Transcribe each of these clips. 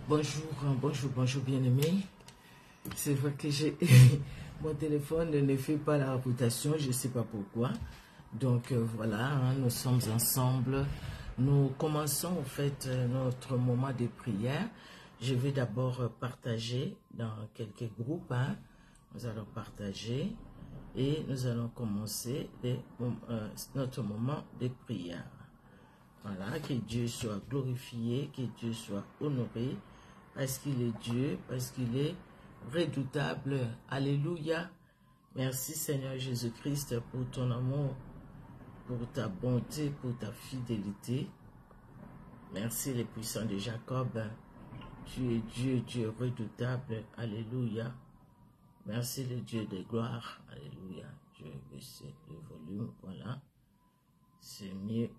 Bonjour, bonjour bien-aimé. C'est vrai que mon téléphone ne fait pas la rotation, je ne sais pas pourquoi. Donc voilà, nous sommes ensemble. Nous commençons en fait notre moment de prière. Je vais d'abord partager dans quelques groupes. Nous allons partager et nous allons commencer notre moment de prière. Voilà, que Dieu soit glorifié, que Dieu soit honoré, parce qu'il est Dieu, parce qu'il est redoutable. Alléluia. Merci Seigneur Jésus-Christ pour ton amour, pour ta bonté, pour ta fidélité. Merci les puissants de Jacob. Tu es Dieu, Dieu redoutable. Alléluia. Merci le Dieu de gloire. Alléluia. Je vais baisser le volume. Voilà. C'est mieux.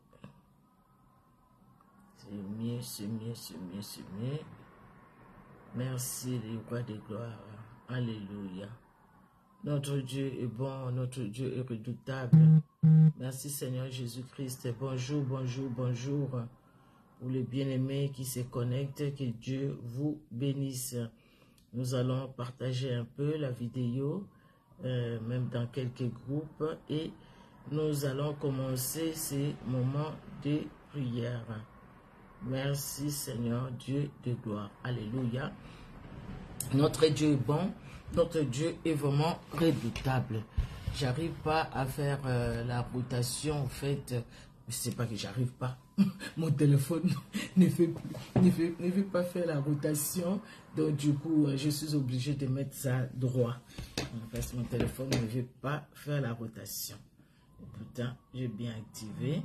C'est mieux, c'est mieux, c'est mieux, c'est mieux. Merci, le roi de gloire. Alléluia. Notre Dieu est bon, notre Dieu est redoutable. Merci Seigneur Jésus-Christ. Bonjour, bonjour, bonjour. Pour les bien-aimés qui se connectent, que Dieu vous bénisse. Nous allons partager un peu la vidéo, même dans quelques groupes, et nous allons commencer ces moments de prière. Merci Seigneur, Dieu de gloire. Alléluia. Notre Dieu est bon, notre Dieu est vraiment redoutable. J'arrive pas à faire la rotation, en fait. C'est pas que j'arrive pas. Mon téléphone ne veut pas faire la rotation. Donc du coup, je suis obligé de mettre ça droit. Parce que mon téléphone ne veut pas faire la rotation. Et pourtant, j'ai bien activé.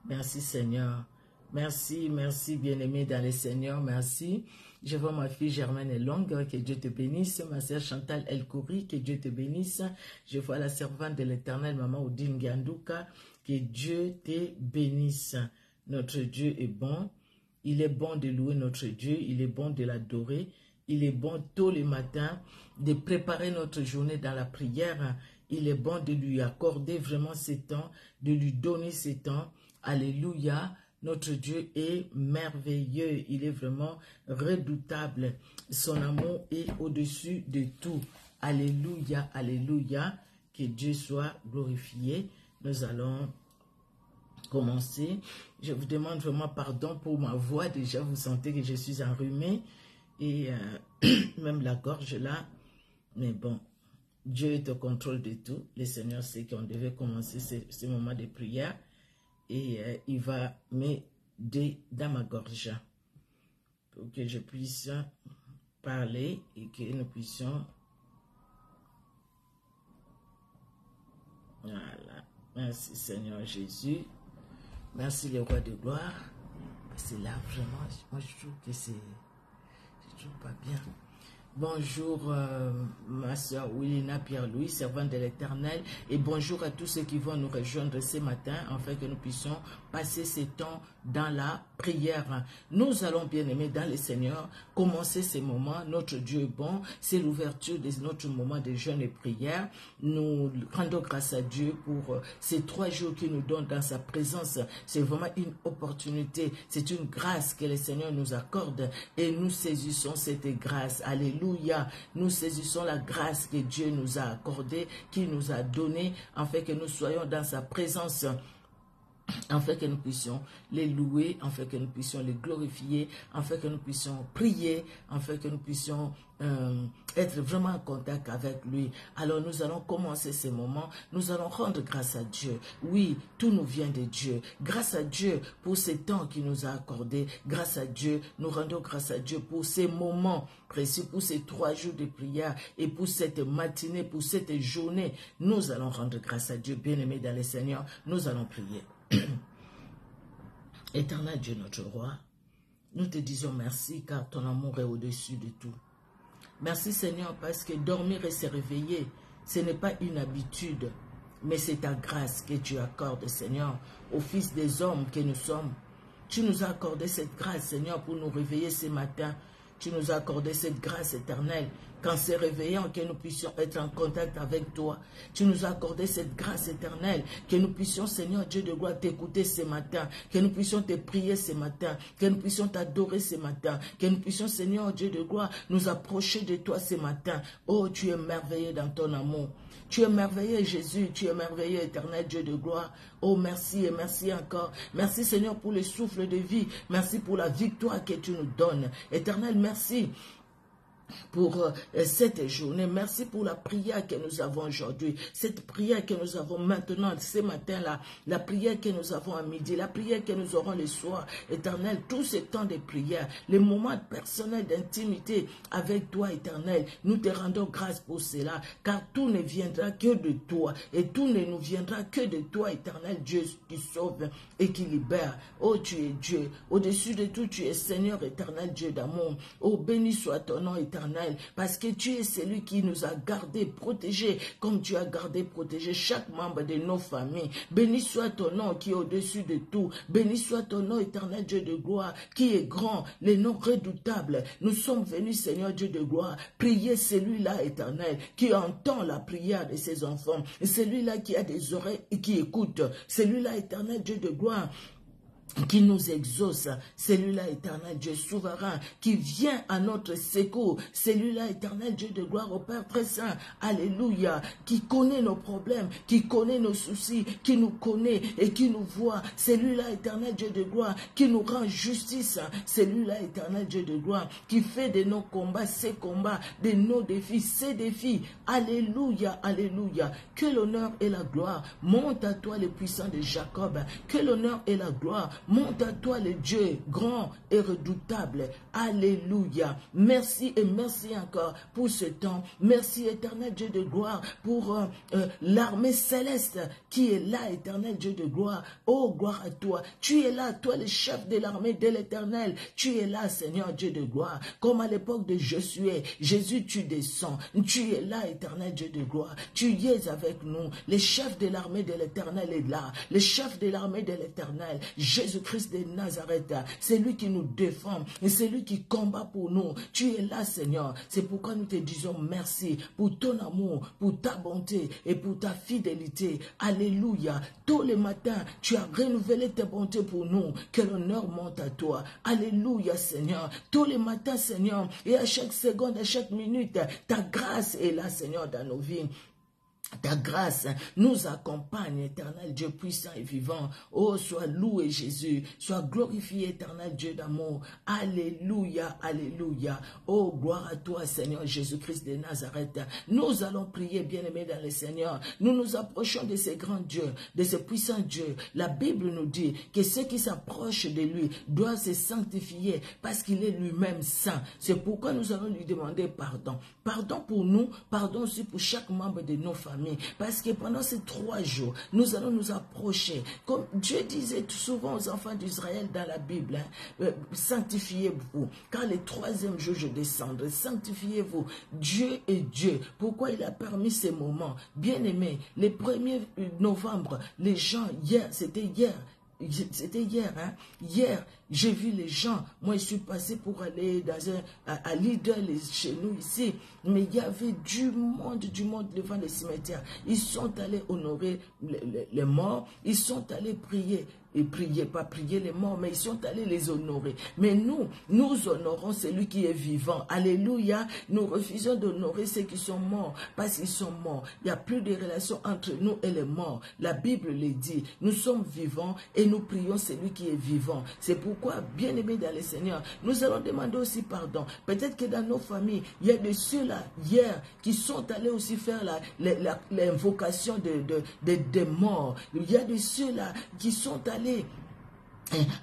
Merci Seigneur. Merci, merci bien-aimé dans le Seigneur, merci. Je vois ma fille Germaine Longue, que Dieu te bénisse. Ma sœur Chantal Elkouri, que Dieu te bénisse. Je vois la servante de l'Éternel, maman Odine Gandouka, que Dieu te bénisse. Notre Dieu est bon. Il est bon de louer notre Dieu, il est bon de l'adorer. Il est bon tôt le matin de préparer notre journée dans la prière. Il est bon de lui accorder vraiment ce temps, de lui donner ce temps. Alléluia. Notre Dieu est merveilleux, il est vraiment redoutable. Son amour est au-dessus de tout. Alléluia, alléluia. Que Dieu soit glorifié. Nous allons commencer. Je vous demande vraiment pardon pour ma voix. Déjà, vous sentez que je suis enrhumée et même la gorge là. Mais bon, Dieu est au contrôle de tout. Le Seigneur sait qu'on devait commencer ce moment de prière. Et il va m'aider dans ma gorge pour que je puisse parler et que nous puissions. Voilà. Merci Seigneur Jésus. Merci le roi de gloire. C'est là vraiment, moi je trouve que c'est toujours pas bien. Bonjour ma soeur Willina Pierre-Louis, servante de l'Éternel, et bonjour à tous ceux qui vont nous rejoindre ce matin, afin que nous puissions passer ce temps dans la prière. Nous allons, bien aimés dans le Seigneur, commencer ces moments. Notre Dieu est bon, c'est l'ouverture de notre moment de jeûne et prière. Nous rendons grâce à Dieu pour ces 3 jours qu'il nous donne dans sa présence. C'est vraiment une opportunité, c'est une grâce que le Seigneur nous accorde et nous saisissons cette grâce. Alléluia, nous saisissons la grâce que Dieu nous a accordée, qu'il nous a donnée, afin que nous soyons dans sa présence, afin que nous puissions les louer, afin que nous puissions les glorifier, afin que nous puissions prier, afin que nous puissions être vraiment en contact avec lui. Alors nous allons commencer ces moments, nous allons rendre grâce à Dieu. Oui, tout nous vient de Dieu. Grâce à Dieu pour ces temps qu'il nous a accordés. Grâce à Dieu, nous rendons grâce à Dieu pour ces moments précis, pour ces 3 jours de prière et pour cette matinée, pour cette journée. Nous allons rendre grâce à Dieu, bien-aimés dans le Seigneur. Nous allons prier. Éternel Dieu notre roi, nous te disons merci car ton amour est au-dessus de tout. Merci Seigneur parce que dormir et se réveiller, ce n'est pas une habitude, mais c'est ta grâce que tu accordes Seigneur aux fils des hommes que nous sommes. Tu nous as accordé cette grâce Seigneur pour nous réveiller ce matin. Tu nous as accordé cette grâce éternelle. Qu'en se réveillant, que nous puissions être en contact avec toi. Tu nous as accordé cette grâce éternelle, que nous puissions, Seigneur Dieu de gloire, t'écouter ce matin, que nous puissions te prier ce matin, que nous puissions t'adorer ce matin, que nous puissions, Seigneur Dieu de gloire, nous approcher de toi ce matin. Oh, tu es merveilleux dans ton amour. Tu es merveilleux, Jésus, tu es merveilleux, éternel Dieu de gloire. Oh, merci et merci encore. Merci, Seigneur, pour le souffle de vie. Merci pour la victoire que tu nous donnes. Éternel, merci pour cette journée. Merci pour la prière que nous avons aujourd'hui. Cette prière que nous avons maintenant, ce matin-là, la prière que nous avons à midi, la prière que nous aurons le soir. Éternel, tous ces temps de prière, les moments personnels d'intimité avec toi, Éternel, nous te rendons grâce pour cela, car tout ne viendra que de toi, et tout ne nous viendra que de toi, Éternel Dieu, qui sauve et qui libère. Oh, tu es Dieu. Au-dessus de tout, tu es Seigneur éternel, Dieu d'amour. Oh, béni soit ton nom éternel, parce que tu es celui qui nous a gardés, protégés, comme tu as gardé, protégé chaque membre de nos familles. Béni soit ton nom qui est au-dessus de tout. Béni soit ton nom, éternel Dieu de gloire, qui est grand, les noms redoutables. Nous sommes venus, Seigneur Dieu de gloire, prier celui-là, éternel, qui entend la prière de ses enfants. Celui-là qui a des oreilles et qui écoute. Celui-là, éternel Dieu de gloire, qui nous exauce, celui-là éternel Dieu souverain, qui vient à notre secours, celui-là éternel Dieu de gloire au Père très saint, alléluia, qui connaît nos problèmes, qui connaît nos soucis, qui nous connaît et qui nous voit, celui-là éternel Dieu de gloire, qui nous rend justice, celui-là éternel Dieu de gloire, qui fait de nos combats ses combats, de nos défis ses défis, alléluia, alléluia, que l'honneur et la gloire montent à toi le puissant de Jacob, que l'honneur et la gloire monte à toi le Dieu grand et redoutable. Alléluia. Merci et merci encore pour ce temps. Merci éternel Dieu de gloire pour l'armée céleste qui est là, éternel Dieu de gloire. Oh, gloire à toi. Tu es là, toi le chef de l'armée de l'éternel. Tu es là, Seigneur Dieu de gloire. Comme à l'époque de Josué. Jésus, tu descends. Tu es là, éternel Dieu de gloire. Tu y es avec nous. Le chef de l'armée de l'éternel est là. Le chef de l'armée de l'éternel, Jésus-Christ de Nazareth, c'est lui qui nous défend et c'est lui qui combat pour nous. Tu es là, Seigneur. C'est pourquoi nous te disons merci pour ton amour, pour ta bonté et pour ta fidélité. Alléluia. Tous les matins, tu as renouvelé tes bontés pour nous. Que l'honneur monte à toi. Alléluia, Seigneur. Tous les matins, Seigneur, et à chaque seconde, à chaque minute, ta grâce est là, Seigneur, dans nos vies. Ta grâce nous accompagne, éternel Dieu puissant et vivant. Oh, sois loué Jésus, sois glorifié, éternel Dieu d'amour. Alléluia, alléluia. Oh, gloire à toi, Seigneur Jésus-Christ de Nazareth. Nous allons prier, bien-aimés dans le Seigneur. Nous nous approchons de ces grands dieux, de ces puissants dieux. La Bible nous dit que ceux qui s'approchent de lui doivent se sanctifier parce qu'il est lui-même saint. C'est pourquoi nous allons lui demander pardon. Pardon pour nous, pardon aussi pour chaque membre de nos familles. Parce que pendant ces 3 jours, nous allons nous approcher. Comme Dieu disait souvent aux enfants d'Israël dans la Bible, sanctifiez-vous, car le 3e jour je descendrai. Sanctifiez-vous. Dieu est Dieu. Pourquoi il a permis ces moments? Bien aimé, le 1er novembre, les gens, c'était hier, hein? Hier, j'ai vu les gens. Moi, je suis passé pour aller à Lidl chez nous ici. Mais il y avait du monde devant les cimetières. Ils sont allés honorer les morts. Ils sont allés prier. Et prier, pas prier les morts, mais ils sont allés les honorer. Mais nous honorons celui qui est vivant. Alléluia. Nous refusons d'honorer ceux qui sont morts, parce qu'ils sont morts. Il n'y a plus de relation entre nous et les morts. La Bible le dit. Nous sommes vivants et nous prions celui qui est vivant. C'est pourquoi, bien aimés dans le Seigneur, nous allons demander aussi pardon. Peut-être que dans nos familles, il y a de ceux-là, hier, qui sont allés aussi faire l'invocation des morts. Il y a de ceux-là qui sont allés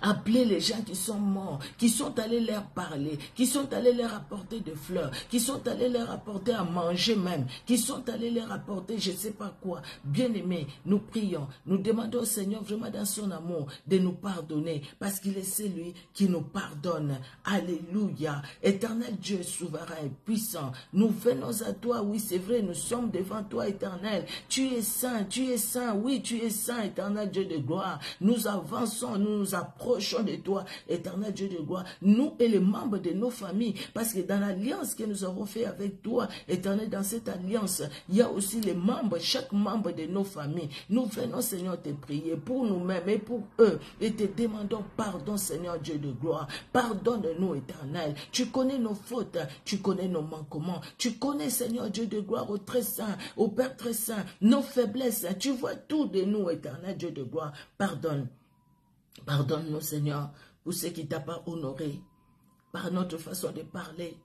appeler les gens qui sont morts, qui sont allés leur parler, qui sont allés leur apporter des fleurs, qui sont allés leur apporter à manger même, qui sont allés leur apporter je ne sais pas quoi. Bien-aimés, nous prions, nous demandons au Seigneur vraiment dans son amour de nous pardonner, parce qu'il est celui qui nous pardonne. Alléluia. Éternel Dieu souverain et puissant, nous venons à toi, oui c'est vrai, nous sommes devant toi éternel. Tu es saint, oui tu es saint, éternel Dieu de gloire. Nous avançons, nous nous approchons de toi, éternel Dieu de gloire, nous et les membres de nos familles, parce que dans l'alliance que nous avons fait avec toi, éternel, dans cette alliance, il y a aussi les membres, chaque membre de nos familles. Nous venons, Seigneur, te prier pour nous-mêmes et pour eux, et te demandons pardon, Seigneur Dieu de gloire. Pardonne-nous, éternel. Tu connais nos fautes, tu connais nos manquements, tu connais, Seigneur Dieu de gloire, au très saint, au Père très saint, nos faiblesses. Tu vois tout de nous, éternel Dieu de gloire. Pardonne. Pardonne-nous, Seigneur, pour ce qui t'a pas honoré, par notre façon de parler,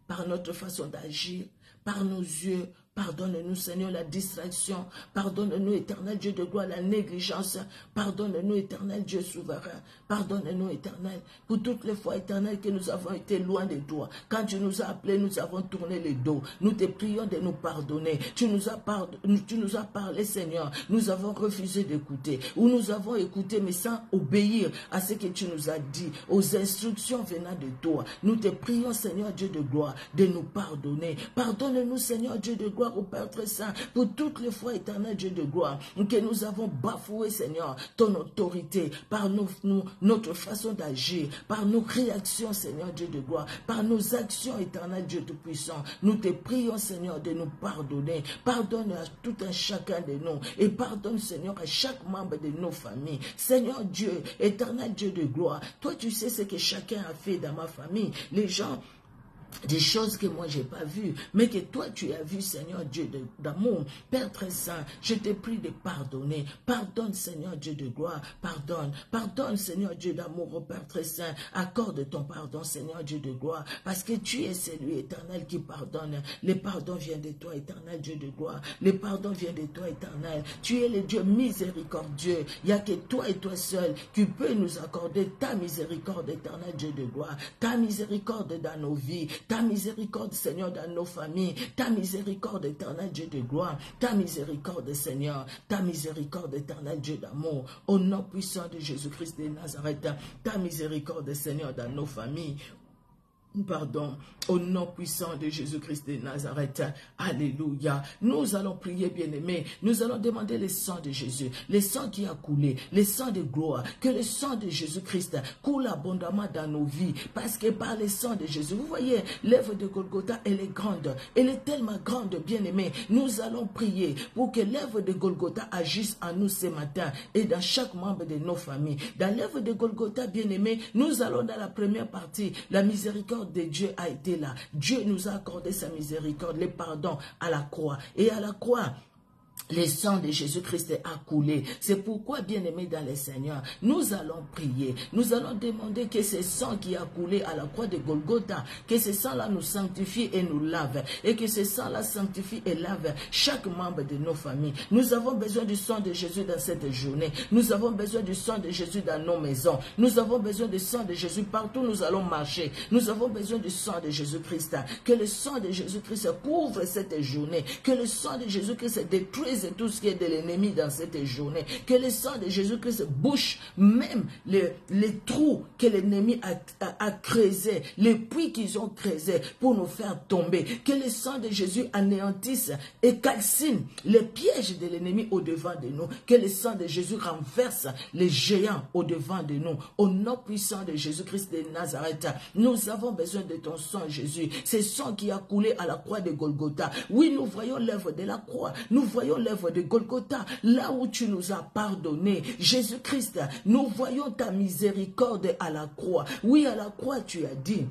par notre façon d'agir, par nos yeux. Pardonne-nous, Seigneur, la distraction. Pardonne-nous, éternel Dieu de gloire, la négligence. Pardonne-nous, éternel Dieu souverain. Pardonne-nous, éternel, pour toutes les fois, éternel, que nous avons été loin de toi. Quand tu nous as appelés, nous avons tourné le dos. Nous te prions de nous pardonner. Tu nous as parlé, Seigneur. Nous avons refusé d'écouter. Ou nous avons écouté, mais sans obéir à ce que tu nous as dit, aux instructions venant de toi. Nous te prions, Seigneur Dieu de gloire, de nous pardonner. Pardonne-nous, Seigneur Dieu de gloire, au Père très saint, pour toutes les fois, éternel Dieu de gloire, que nous avons bafoué, Seigneur, ton autorité, par notre façon d'agir, par nos réactions, Seigneur Dieu de gloire, par nos actions, éternel Dieu tout-puissant. Nous te prions, Seigneur, de nous pardonner. Pardonne à tout un chacun de nous, et pardonne, Seigneur, à chaque membre de nos familles. Seigneur Dieu, éternel Dieu de gloire, toi tu sais ce que chacun a fait dans ma famille. Les gens, des choses que moi j'ai pas vues, mais que toi tu as vu, Seigneur Dieu d'amour. Père très saint, je te prie de pardonner. Pardonne, Seigneur Dieu de gloire, pardonne. Pardonne, Seigneur Dieu d'amour, au Père très saint. Accorde ton pardon, Seigneur Dieu de gloire, parce que tu es celui éternel qui pardonne. Le pardon vient de toi, éternel Dieu de gloire. Le pardon vient de toi, éternel. Tu es le Dieu miséricordieux. Il n'y a que toi et toi seul qui peux nous accorder ta miséricorde, éternel Dieu de gloire. Ta miséricorde dans nos vies. Ta miséricorde, Seigneur, dans nos familles. Ta miséricorde, éternel Dieu de gloire. Ta miséricorde, Seigneur. Ta miséricorde, éternel Dieu d'amour. Au nom puissant de Jésus-Christ de Nazareth. Ta miséricorde, Seigneur, dans nos familles. Pardon, au nom puissant de Jésus-Christ de Nazareth. Alléluia. Nous allons prier, bien-aimés. Nous allons demander le sang de Jésus, le sang qui a coulé, le sang de gloire. Que le sang de Jésus-Christ coule abondamment dans nos vies. Parce que par le sang de Jésus, vous voyez, l'œuvre de Golgotha, elle est grande. Elle est tellement grande, bien-aimés. Nous allons prier pour que l'œuvre de Golgotha agisse en nous ce matin et dans chaque membre de nos familles. Dans l'œuvre de Golgotha, bien-aimés, nous allons dans la première partie, la miséricorde de Dieu a été là. Dieu nous a accordé sa miséricorde, le pardon à la croix. Et à la croix, le sang de Jésus-Christ a coulé. C'est pourquoi, bien-aimés dans le Seigneur, nous allons prier. Nous allons demander que ce sang qui a coulé à la croix de Golgotha, que ce sang-là nous sanctifie et nous lave. Et que ce sang-là sanctifie et lave chaque membre de nos familles. Nous avons besoin du sang de Jésus dans cette journée. Nous avons besoin du sang de Jésus dans nos maisons. Nous avons besoin du sang de Jésus partout où nous allons marcher. Nous avons besoin du sang de Jésus-Christ. Que le sang de Jésus-Christ couvre cette journée. Que le sang de Jésus-Christ détruise tout ce qui est de l'ennemi dans cette journée. Que le sang de Jésus-Christ bouche même les trous que l'ennemi a creusés, les puits qu'ils ont creusés pour nous faire tomber. Que le sang de Jésus anéantisse et calcine les pièges de l'ennemi au-devant de nous. Que le sang de Jésus renverse les géants au-devant de nous. Au nom puissant de Jésus-Christ de Nazareth, nous avons besoin de ton sang, Jésus. Ce sang qui a coulé à la croix de Golgotha. Oui, nous voyons l'œuvre de la croix. Nous voyons l'œuvre de Golgotha, là où tu nous as pardonné. Jésus-Christ, nous voyons ta miséricorde à la croix. Oui, à la croix, tu as dit,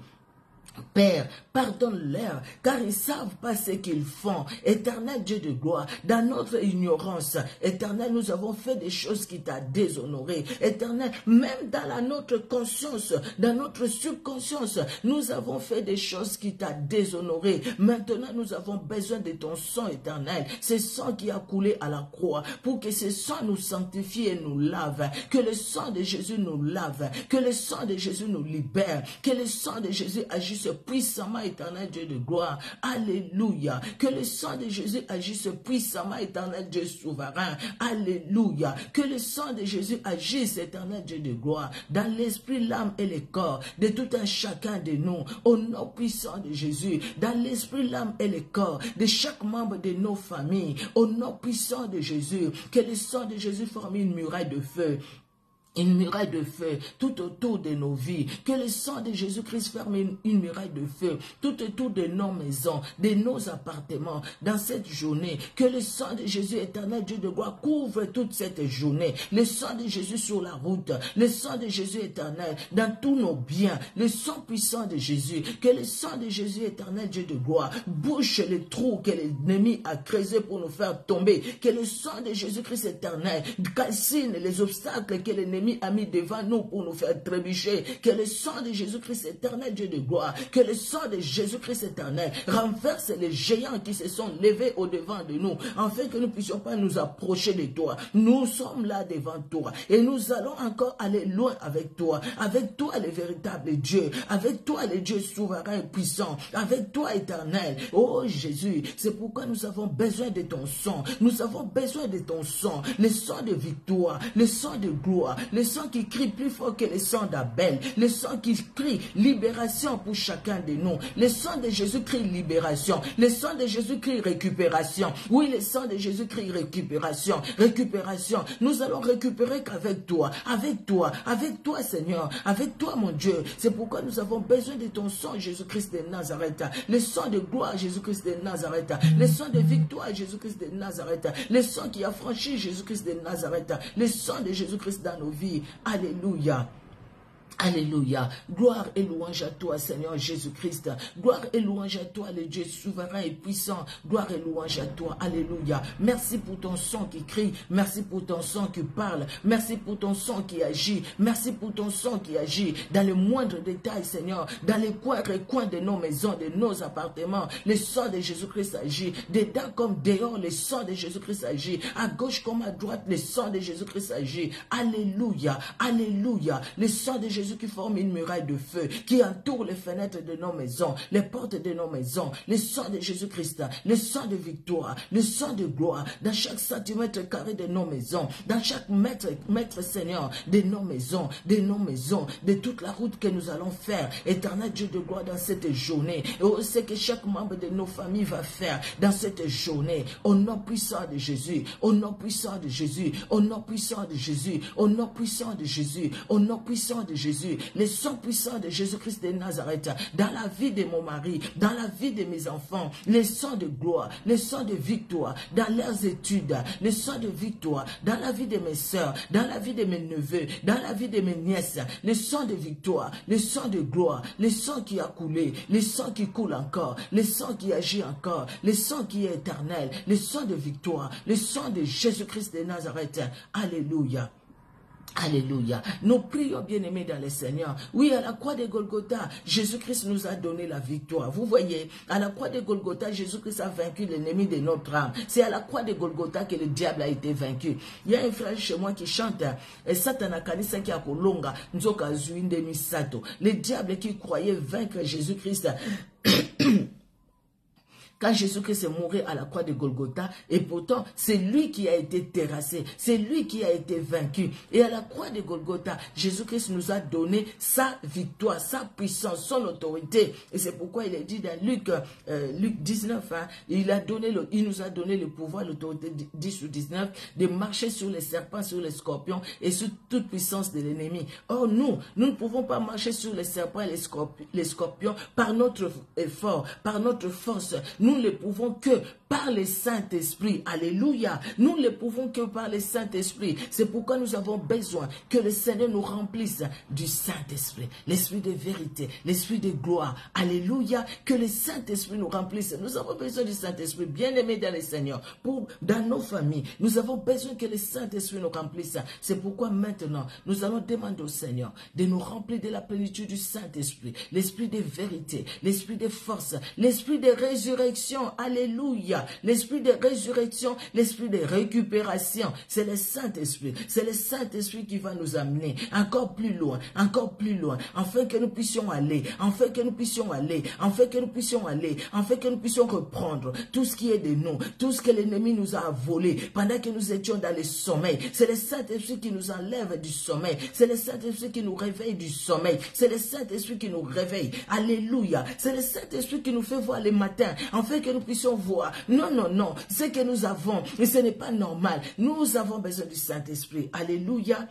Père, pardonne-leur, car ils ne savent pas ce qu'ils font. Éternel Dieu de gloire, dans notre ignorance, Éternel, nous avons fait des choses qui t'ont déshonoré. Éternel, même dans notre conscience, dans notre subconscience, nous avons fait des choses qui t'ont déshonoré. Maintenant, nous avons besoin de ton sang, Éternel. Ce sang qui a coulé à la croix, pour que ce sang nous sanctifie et nous lave. Que le sang de Jésus nous lave. Que le sang de Jésus nous libère. Que le sang de Jésus agisse puissamment, éternel Dieu de gloire. Alléluia. Que le sang de Jésus agisse puissamment, éternel Dieu souverain. Alléluia. Que le sang de Jésus agisse, éternel Dieu de gloire, dans l'esprit, l'âme et le corps de tout un chacun de nous. Au nom puissant de Jésus, dans l'esprit, l'âme et le corps de chaque membre de nos familles. Au nom puissant de Jésus, que le sang de Jésus forme une muraille de feu. une muraille de feu tout autour de nos vies. Que le sang de Jésus-Christ ferme une muraille de feu tout autour de nos maisons, de nos appartements, dans cette journée. Que le sang de Jésus, éternel Dieu de gloire, couvre toute cette journée. Le sang de Jésus sur la route, le sang de Jésus éternel dans tous nos biens, le sang puissant de Jésus. Que le sang de Jésus, éternel Dieu de gloire, bouche les trous que l'ennemi a creusés pour nous faire tomber. Que le sang de Jésus-Christ éternel calcine les obstacles que l'ennemi a mis devant nous pour nous faire trébucher. Que le sang de Jésus-Christ éternel, Dieu de gloire, que le sang de Jésus-Christ éternel renverse les géants qui se sont levés au-devant de nous, afin que nous ne puissions pas nous approcher de toi. Nous sommes là devant toi et nous allons encore aller loin avec toi le véritable Dieu, avec toi le Dieu souverain et puissant, avec toi éternel. Oh Jésus, c'est pourquoi nous avons besoin de ton sang, nous avons besoin de ton sang, le sang de victoire, le sang de gloire, le sang qui crie plus fort que le sang d'Abel, le sang qui crie libération pour chacun de nous. Le sang de Jésus crie libération, le sang de Jésus crie récupération. Oui, le sang de Jésus crie récupération, récupération. Nous allons récupérer qu'avec toi, Seigneur, avec toi mon Dieu. C'est pourquoi nous avons besoin de ton sang, Jésus-Christ de Nazareth, le sang de gloire, Jésus-Christ de Nazareth, le sang de victoire, Jésus-Christ de Nazareth, le sang qui a franchi Jésus-Christ de Nazareth, le sang de Jésus-Christ dans nos vies. Alléluia. Alléluia. Gloire et louange à toi, Seigneur Jésus-Christ. Gloire et louange à toi, le Dieu souverain et puissant. Gloire et louange à toi. Alléluia. Merci pour ton sang qui crie. Merci pour ton sang qui parle. Merci pour ton sang qui agit. Merci pour ton sang qui agit dans les moindres détails, Seigneur. Dans les coins de nos maisons, de nos appartements. Le sang de Jésus-Christ agit. Dedans comme dehors, le sang de Jésus-Christ agit. À gauche comme à droite, le sang de Jésus-Christ agit. Alléluia. Alléluia. Le sang de Jésus qui forme une muraille de feu, qui entoure les fenêtres de nos maisons, les portes de nos maisons, le sang de Jésus-Christ, le sang de victoire, le sang de gloire, dans chaque centimètre carré de nos maisons, dans chaque mètre Seigneur, de nos maisons, de toute la route que nous allons faire, éternel Dieu de gloire, dans cette journée, et on sait que chaque membre de nos familles va faire dans cette journée, au nom puissant de Jésus, au nom puissant de Jésus, au nom puissant de Jésus, au nom puissant de Jésus, au nom puissant de Jésus, le sang puissant de Jésus-Christ de Nazareth, dans la vie de mon mari, dans la vie de mes enfants, le sang de gloire, le sang de victoire, dans leurs études, le sang de victoire, dans la vie de mes soeurs, dans la vie de mes neveux, dans la vie de mes nièces, le sang de victoire, le sang de gloire, le sang qui a coulé, le sang qui coule encore, le sang qui agit encore, le sang qui est éternel, le sang de victoire, le sang de Jésus-Christ de Nazareth. Alléluia. Alléluia. Nous prions, bien-aimés dans le Seigneur. Oui, à la croix de Golgotha, Jésus-Christ nous a donné la victoire. Vous voyez, à la croix de Golgotha, Jésus-Christ a vaincu l'ennemi de notre âme. C'est à la croix de Golgotha que le diable a été vaincu. Il y a un frère chez moi qui chante Satana kanisa ki akolonga nzoka zuinde misato. Le diable qui croyait vaincre Jésus-Christ quand Jésus-Christ est mort à la croix de Golgotha, et pourtant, c'est lui qui a été terrassé, c'est lui qui a été vaincu. Et à la croix de Golgotha, Jésus-Christ nous a donné sa victoire, sa puissance, son autorité. Et c'est pourquoi il est dit dans Luc 19, hein, il nous a donné le pouvoir, l'autorité 10 ou 19, de marcher sur les serpents, sur les scorpions et sur toute puissance de l'ennemi. Or, nous ne pouvons pas marcher sur les serpents et les scorpions par notre effort, par notre force. Nous ne le pouvons que par le Saint-Esprit. Alléluia. Nous ne le pouvons que par le Saint-Esprit. C'est pourquoi nous avons besoin que le Seigneur nous remplisse du Saint-Esprit. L'Esprit de vérité, l'Esprit de gloire. Alléluia. Que le Saint-Esprit nous remplisse. Nous avons besoin du Saint-Esprit. Bien-aimé dans le Seigneur. Dans nos familles, nous avons besoin que le Saint-Esprit nous remplisse. C'est pourquoi maintenant, nous allons demander au Seigneur de nous remplir de la plénitude du Saint-Esprit. L'Esprit de vérité, l'Esprit de force, l'Esprit de résurrection. Alléluia. L'esprit de résurrection, l'esprit de récupération, c'est le Saint-Esprit. C'est le Saint-Esprit qui va nous amener encore plus loin, afin que nous puissions aller, afin que nous puissions reprendre tout ce qui est de nous, tout ce que l'ennemi nous a volé pendant que nous étions dans le sommeil. C'est le Saint-Esprit qui nous enlève du sommeil. C'est le Saint-Esprit qui nous réveille du sommeil. C'est le Saint-Esprit qui nous réveille. Alléluia. C'est le Saint-Esprit qui nous fait voir les matins, afin que nous puissions voir. Non, ce que nous avons, et ce n'est pas normal. Nous avons besoin du Saint-Esprit. Alléluia.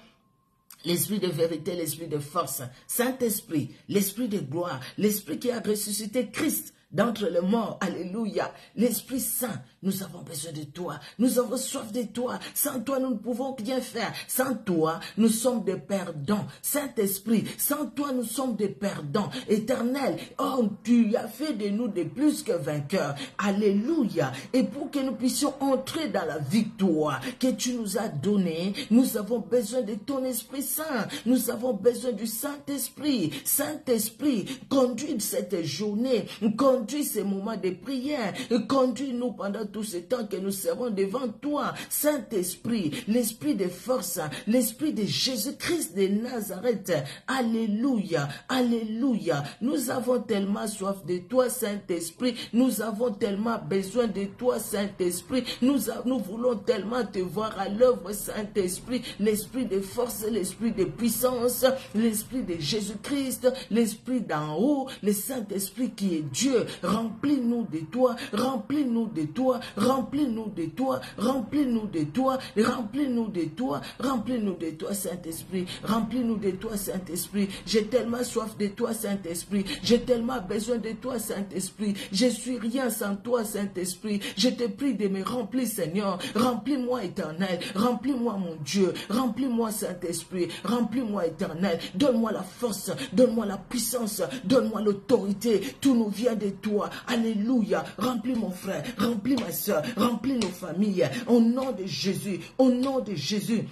L'esprit de vérité, l'esprit de force, Saint-Esprit, l'esprit de gloire, l'esprit qui a ressuscité Christ d'entre les morts, alléluia, l'Esprit Saint, nous avons besoin de toi, nous avons soif de toi, sans toi nous ne pouvons rien faire, sans toi nous sommes des perdants, Saint-Esprit, sans toi nous sommes des perdants, éternel, oh tu as fait de nous des plus que vainqueurs, alléluia, et pour que nous puissions entrer dans la victoire que tu nous as donnée, nous avons besoin de ton Esprit Saint, nous avons besoin du Saint-Esprit, Saint-Esprit, conduis cette journée, conduis ces moments de prière, conduis-nous pendant tout ce temps que nous serons devant toi, Saint-Esprit, l'esprit de force, l'esprit de Jésus-Christ de Nazareth, alléluia, alléluia, nous avons tellement soif de toi, Saint-Esprit, nous avons tellement besoin de toi, Saint-Esprit, nous voulons tellement te voir à l'œuvre, Saint-Esprit, l'esprit de force, l'esprit de puissance, l'esprit de Jésus-Christ, l'esprit d'en haut, le Saint-Esprit qui est Dieu, remplis-nous de toi, remplis-nous de toi, remplis-nous de toi, remplis-nous de toi, remplis-nous de toi, remplis-nous de toi, Saint-Esprit, remplis-nous de toi, Saint-Esprit, j'ai tellement soif de toi, Saint-Esprit, j'ai tellement besoin de toi, Saint-Esprit, je suis rien sans toi, Saint-Esprit, je te prie de me remplir, Seigneur, remplis-moi, éternel, remplis-moi, mon Dieu, remplis-moi, Saint-Esprit, remplis-moi, éternel, donne-moi la force, donne-moi la puissance, donne-moi l'autorité, tout nous vient de toi, alléluia, remplis mon frère, remplis ma soeur, remplis nos familles, au nom de Jésus, au nom de Jésus.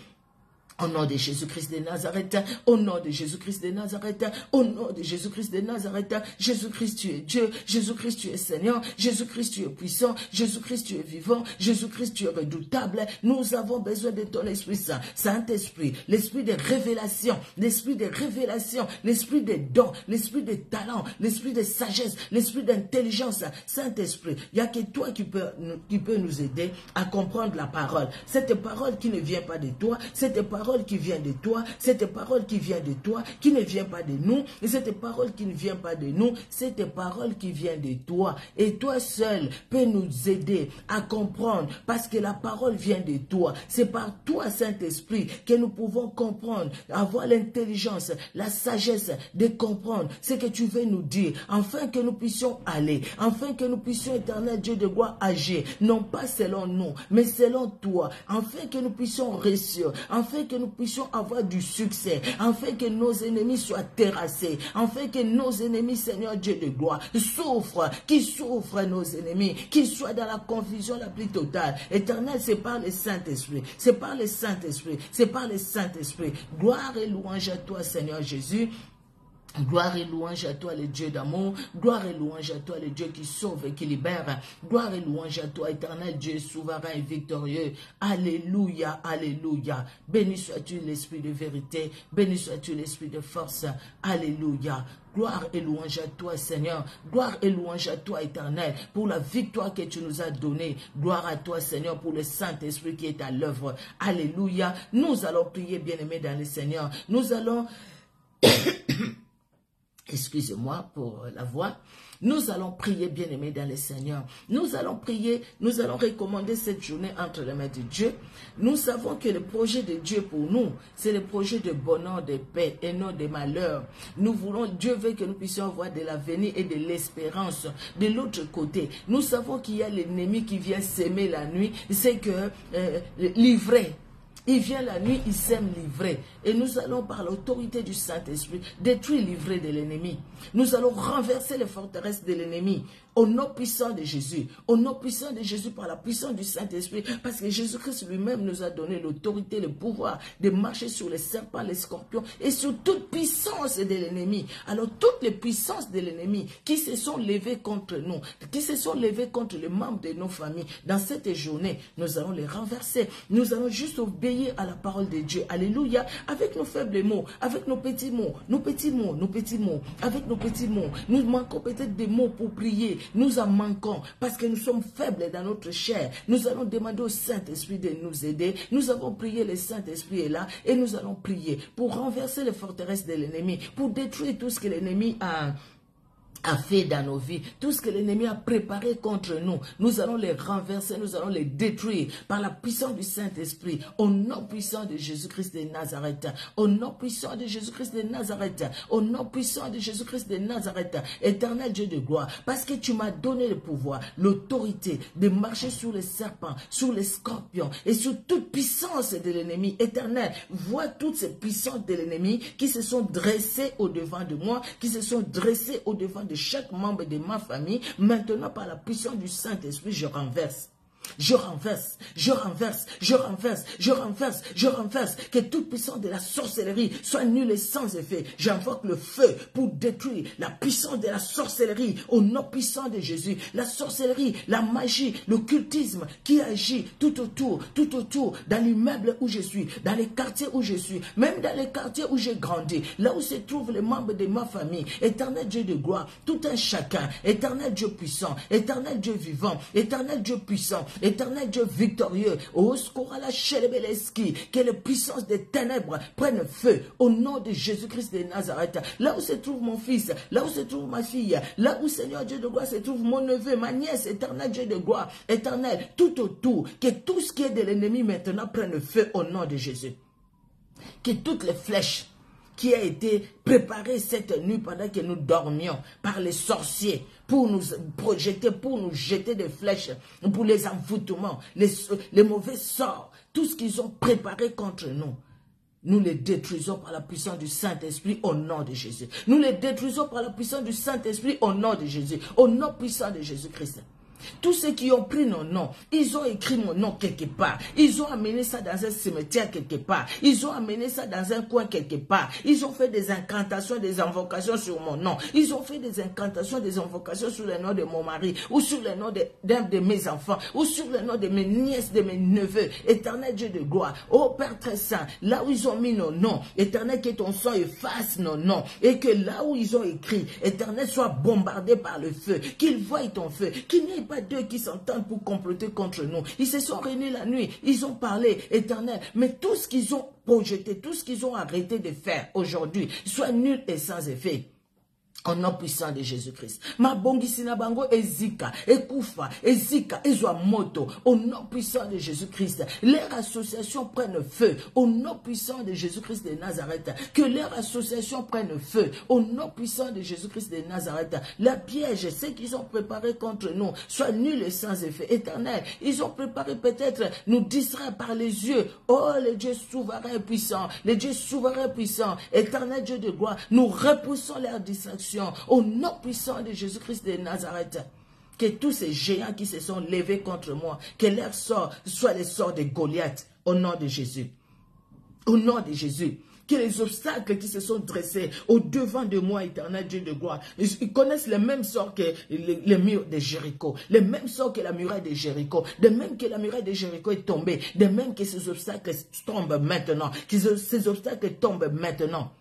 Au nom de Jésus-Christ de Nazareth, au nom de Jésus-Christ de Nazareth, au nom de Jésus-Christ de Nazareth, Jésus-Christ tu es Dieu, Jésus-Christ tu es Seigneur, Jésus-Christ tu es puissant, Jésus-Christ tu es vivant, Jésus-Christ tu es redoutable, nous avons besoin de ton Esprit Saint, Saint-Esprit, l'esprit de révélation, l'esprit de révélation, l'esprit de dons, l'esprit de talent, l'esprit de sagesse, l'esprit d'intelligence, Saint-Esprit, il n'y a que toi qui peut nous aider à comprendre la parole, cette parole qui ne vient pas de toi, cette parole qui vient de toi, cette parole qui vient de toi, qui ne vient pas de nous, et cette parole qui ne vient pas de nous, cette parole qui vient de toi, et toi seul peux nous aider à comprendre, parce que la parole vient de toi, c'est par toi, Saint-Esprit, que nous pouvons comprendre, avoir l'intelligence, la sagesse de comprendre ce que tu veux nous dire, afin que nous puissions aller, afin que nous puissions, éternel Dieu de gloire, agir, non pas selon nous, mais selon toi, afin que nous puissions réussir, afin que nous puissions avoir du succès, afin que nos ennemis soient terrassés, afin que nos ennemis, Seigneur Dieu de gloire, souffrent, qui souffrent nos ennemis, qui soient dans la confusion la plus totale. Éternel, c'est par le Saint-Esprit, c'est par le Saint-Esprit, c'est par le Saint-Esprit. Gloire et louange à toi, Seigneur Jésus. Gloire et louange à toi, le Dieu d'amour. Gloire et louange à toi, le Dieu qui sauve et qui libère. Gloire et louange à toi, éternel Dieu souverain et victorieux. Alléluia, alléluia. Béni sois-tu l'esprit de vérité. Béni sois-tu l'esprit de force. Alléluia. Gloire et louange à toi, Seigneur. Gloire et louange à toi, éternel, pour la victoire que tu nous as donnée. Gloire à toi, Seigneur, pour le Saint-Esprit qui est à l'œuvre. Alléluia. Nous allons prier, bien-aimés dans le Seigneur. Nous allons... Excusez-moi pour la voix. Nous allons prier, bien-aimés dans le Seigneur. Nous allons prier, nous allons recommander cette journée entre les mains de Dieu. Nous savons que le projet de Dieu pour nous, c'est le projet de bonheur, de paix et non de malheur. Nous voulons, Dieu veut que nous puissions avoir de l'avenir et de l'espérance. De l'autre côté, nous savons qu'il y a l'ennemi qui vient s'aimer la nuit, c'est que livrer. Il vient la nuit, il sème livré. Et nous allons, par l'autorité du Saint-Esprit, détruire livré de l'ennemi. Nous allons renverser les forteresses de l'ennemi. Au nom puissant de Jésus. Au nom puissant de Jésus, par la puissance du Saint-Esprit. Parce que Jésus-Christ lui-même nous a donné l'autorité, le pouvoir de marcher sur les serpents, les scorpions et sur toute puissance de l'ennemi. Alors, toutes les puissances de l'ennemi qui se sont levées contre nous, qui se sont levées contre les membres de nos familles, dans cette journée, nous allons les renverser. Nous allons juste obéir à la parole de Dieu. Alléluia. Avec nos faibles mots, avec nos petits mots, nos petits mots, nos petits mots, avec nos petits mots. Nous manquons peut-être des mots pour prier. Nous en manquons parce que nous sommes faibles dans notre chair. Nous allons demander au Saint-Esprit de nous aider. Nous avons prié, le Saint-Esprit est là et nous allons prier pour renverser les forteresses de l'ennemi, pour détruire tout ce que l'ennemi a a fait dans nos vies, tout ce que l'ennemi a préparé contre nous, nous allons les renverser, nous allons les détruire par la puissance du Saint-Esprit, au nom puissant de Jésus-Christ de Nazareth, au nom puissant de Jésus-Christ de Nazareth, au nom puissant de Jésus-Christ de Nazareth, éternel Dieu de gloire, parce que tu m'as donné le pouvoir, l'autorité de marcher sur les serpents, sur les scorpions et sur toute puissance de l'ennemi. Éternel, vois toutes ces puissances de l'ennemi qui se sont dressées au-devant de moi, qui se sont dressées au-devant de chaque membre de ma famille. Maintenant, par la puissance du Saint-Esprit, je renverse. Je renverse, je renverse, je renverse, je renverse, je renverse, que toute puissance de la sorcellerie soit nulle et sans effet. J'invoque le feu pour détruire la puissance de la sorcellerie au nom puissant de Jésus. La sorcellerie, la magie, l'occultisme qui agit tout autour, dans l'immeuble où je suis, dans les quartiers où je suis, même dans les quartiers où j'ai grandi, là où se trouvent les membres de ma famille. Éternel Dieu de gloire, tout un chacun, éternel Dieu puissant, éternel Dieu vivant, éternel Dieu puissant, éternel Dieu victorieux, que les puissances des ténèbres prennent feu au nom de Jésus-Christ de Nazareth. Là où se trouve mon fils, là où se trouve ma fille, là où Seigneur Dieu de gloire se trouve mon neveu, ma nièce, éternel Dieu de gloire, éternel, tout autour, que tout ce qui est de l'ennemi maintenant prenne feu au nom de Jésus. Que toutes les flèches qui a été préparée cette nuit pendant que nous dormions par les sorciers pour nous projeter, pour nous jeter des flèches, pour les envoûtements, les mauvais sorts, tout ce qu'ils ont préparé contre nous. Nous les détruisons par la puissance du Saint-Esprit au nom de Jésus. Nous les détruisons par la puissance du Saint-Esprit au nom de Jésus, au nom puissant de Jésus-Christ. Tous ceux qui ont pris nos noms, ils ont écrit mon nom quelque part. Ils ont amené ça dans un cimetière quelque part. Ils ont amené ça dans un coin quelque part. Ils ont fait des incantations, des invocations sur mon nom. Ils ont fait des incantations, des invocations sur le nom de mon mari, ou sur le nom d'un de mes enfants, ou sur le nom de mes nièces, de mes neveux. Éternel Dieu de gloire, ô Père très saint, là où ils ont mis nos noms, éternel, que ton sang efface nos noms, et que là où ils ont écrit, éternel, soit bombardé par le feu, qu'ils voient ton feu, qu'il n'y ait pas d'eux qui s'entendent pour comploter contre nous. Ils se sont réunis la nuit, ils ont parlé, éternel, mais tout ce qu'ils ont projeté, tout ce qu'ils ont arrêté de faire aujourd'hui, soit nul et sans effet. Au nom puissant de Jésus-Christ. Ma bongisina bango ezika, ekufa, ezika, ezwa moto. Au nom puissant de Jésus-Christ. Leurs associations prennent feu. Au nom puissant de Jésus-Christ de Nazareth. Que leurs associations prennent feu. Au nom puissant de Jésus-Christ de Nazareth. La piège, ce qu'ils ont préparé contre nous, soit nul et sans effet. Éternel, ils ont préparé peut-être nous distraire par les yeux. Oh, le Dieu souverain et puissant. Le Dieu souverain et puissant. Éternel Dieu de gloire. Nous repoussons leurs distractions. Au nom puissant de Jésus-Christ de Nazareth, que tous ces géants qui se sont levés contre moi, que leur sort soit les sorts de Goliath, au nom de Jésus. Au nom de Jésus. Que les obstacles qui se sont dressés au devant de moi, éternel Dieu de gloire, ils connaissent les mêmes sorts que les murs de Jéricho, les mêmes sorts que la muraille de Jéricho, de même que la muraille de Jéricho est tombée, de même que ces obstacles tombent maintenant, que ces obstacles tombent maintenant.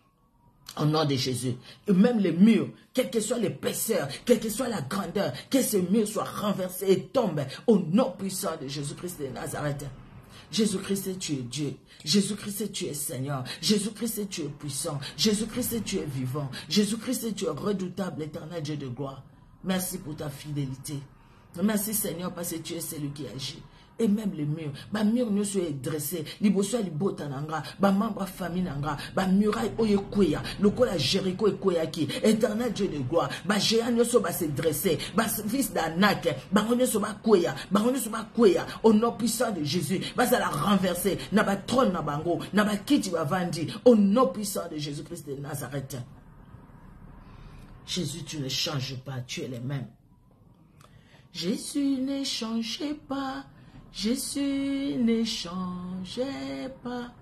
Au nom de Jésus, et même les murs, quelle que soit l'épaisseur, quelle que soit la grandeur, que ces murs soient renversés et tombent au nom puissant de Jésus-Christ de Nazareth. Jésus-Christ, tu es Dieu. Jésus-Christ, tu es Seigneur. Jésus-Christ, tu es puissant. Jésus-Christ, tu es vivant. Jésus-Christ, tu es redoutable, éternel Dieu de gloire. Merci pour ta fidélité. Merci Seigneur parce que tu es celui qui agit. Et même les murs, les murs nous sont dressés, les bossons les botananga, les membres famille nanga, les murailles oye koya, le col à Jéricho et koyaki, éternel Dieu de gloire, les géants nous sont se dresser, les fils d'Anak, les nous sont koya, les nous sont koya, au nom puissant de Jésus, les la renverser, n'a pas trône na bango, n'a pas kiti va vandi, au nom puissant de Jésus-Christ de Nazareth. Jésus, tu ne changes pas, tu es le même. Jésus ne changeait pas. Jésus ne changeait pas.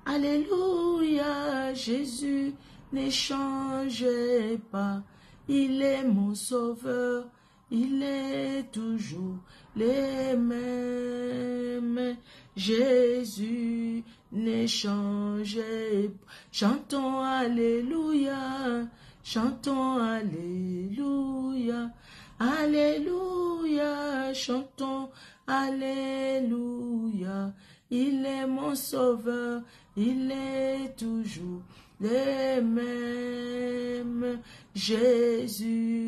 Alléluia, Jésus ne changeait pas. Il est mon sauveur, il est toujours le même. Jésus ne changeait pas. Chantons Alléluia, chantons Alléluia. Alléluia, chantons Alléluia, il est mon sauveur, il est toujours le même. Jésus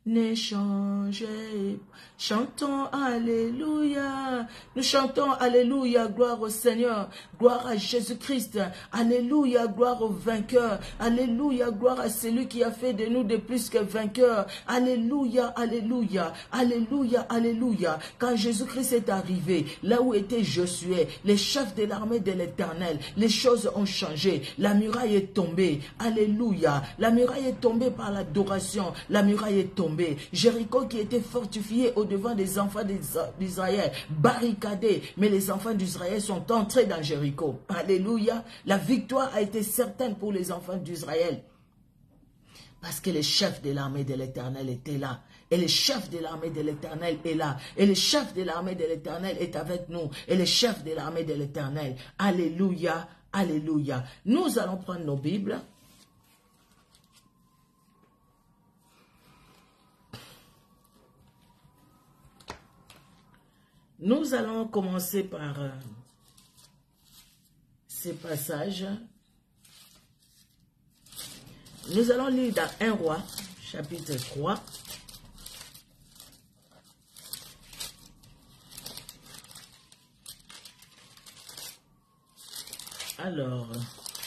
n'est changé. Chantons Alléluia. Nous chantons Alléluia, gloire au Seigneur, gloire à Jésus-Christ. Alléluia, gloire au vainqueur. Alléluia, gloire à celui qui a fait de nous de plus que vainqueurs. Alléluia, alléluia, alléluia, alléluia. Quand Jésus-Christ est arrivé, là où était Josué, les chefs de l'armée de l'Éternel, les choses ont changé. La muraille est tombée. Alléluia. La muraille est tombée par l'adoration. La muraille est tombée. Jéricho qui était fortifié au devant des enfants d'Israël, barricadés, mais les enfants d'Israël sont entrés dans Jéricho. Alléluia. La victoire a été certaine pour les enfants d'Israël. Parce que le chef de l'armée de l'Éternel était là. Et le chef de l'armée de l'Éternel est là. Et le chef de l'armée de l'Éternel est avec nous. Et le chef de l'armée de l'Éternel. Alléluia. Alléluia. Nous allons prendre nos Bibles. Nous allons commencer par ces passages. Nous allons lire dans 1 Roi, chapitre 3. Alors,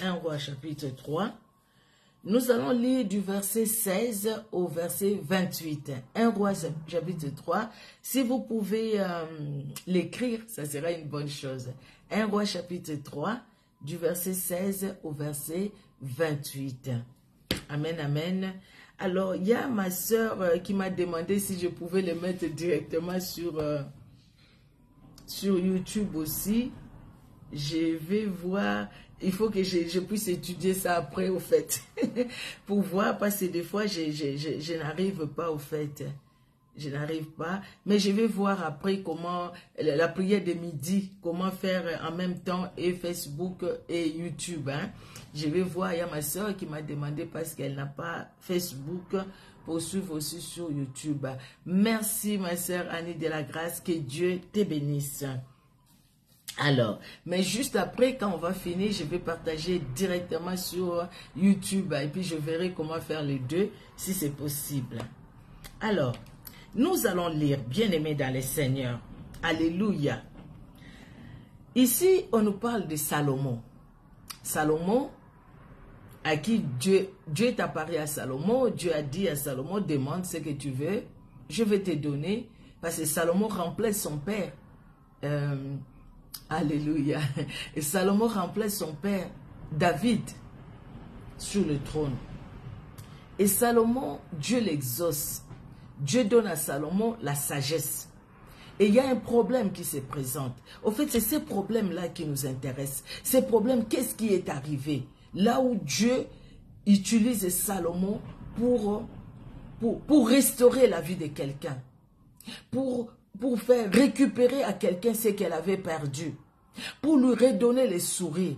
1 Roi, chapitre 3. Nous allons lire du verset 16 au verset 28. 1 Roi chapitre 3. Si vous pouvez l'écrire, ça sera une bonne chose. 1 Roi chapitre 3, du verset 16 au verset 28. Amen, amen. Alors, il y a ma soeur qui m'a demandé si je pouvais le mettre directement sur YouTube aussi. Je vais voir. Il faut que je puisse étudier ça après, au fait. Pour voir, parce que des fois, je n'arrive pas, au fait. Je n'arrive pas. Mais je vais voir après comment, la prière de midi, comment faire en même temps et Facebook et YouTube. Hein. Je vais voir, il y a ma soeur qui m'a demandé parce qu'elle n'a pas Facebook pour suivre aussi sur YouTube. Merci, ma soeur Annie de la Grâce. Que Dieu te bénisse. Alors, mais juste après, quand on va finir, je vais partager directement sur YouTube et puis je verrai comment faire les deux, si c'est possible. Alors, nous allons lire, bien-aimés dans le Seigneur. Alléluia. Ici, on nous parle de Salomon. Salomon, à qui Dieu est apparu à Salomon. Dieu a dit à Salomon, demande ce que tu veux, je vais te donner. Parce que Salomon remplace son père. Alléluia. Et Salomon remplace son père, David, sur le trône. Et Salomon, Dieu l'exauce. Dieu donne à Salomon la sagesse. Et il y a un problème qui se présente. Au fait, c'est ces problèmes-là qui nous intéressent. Ces problèmes, qu'est-ce qui est arrivé? Là où Dieu utilise Salomon pour restaurer la vie de quelqu'un. Pour faire récupérer à quelqu'un ce qu'elle avait perdu, pour lui redonner le sourire,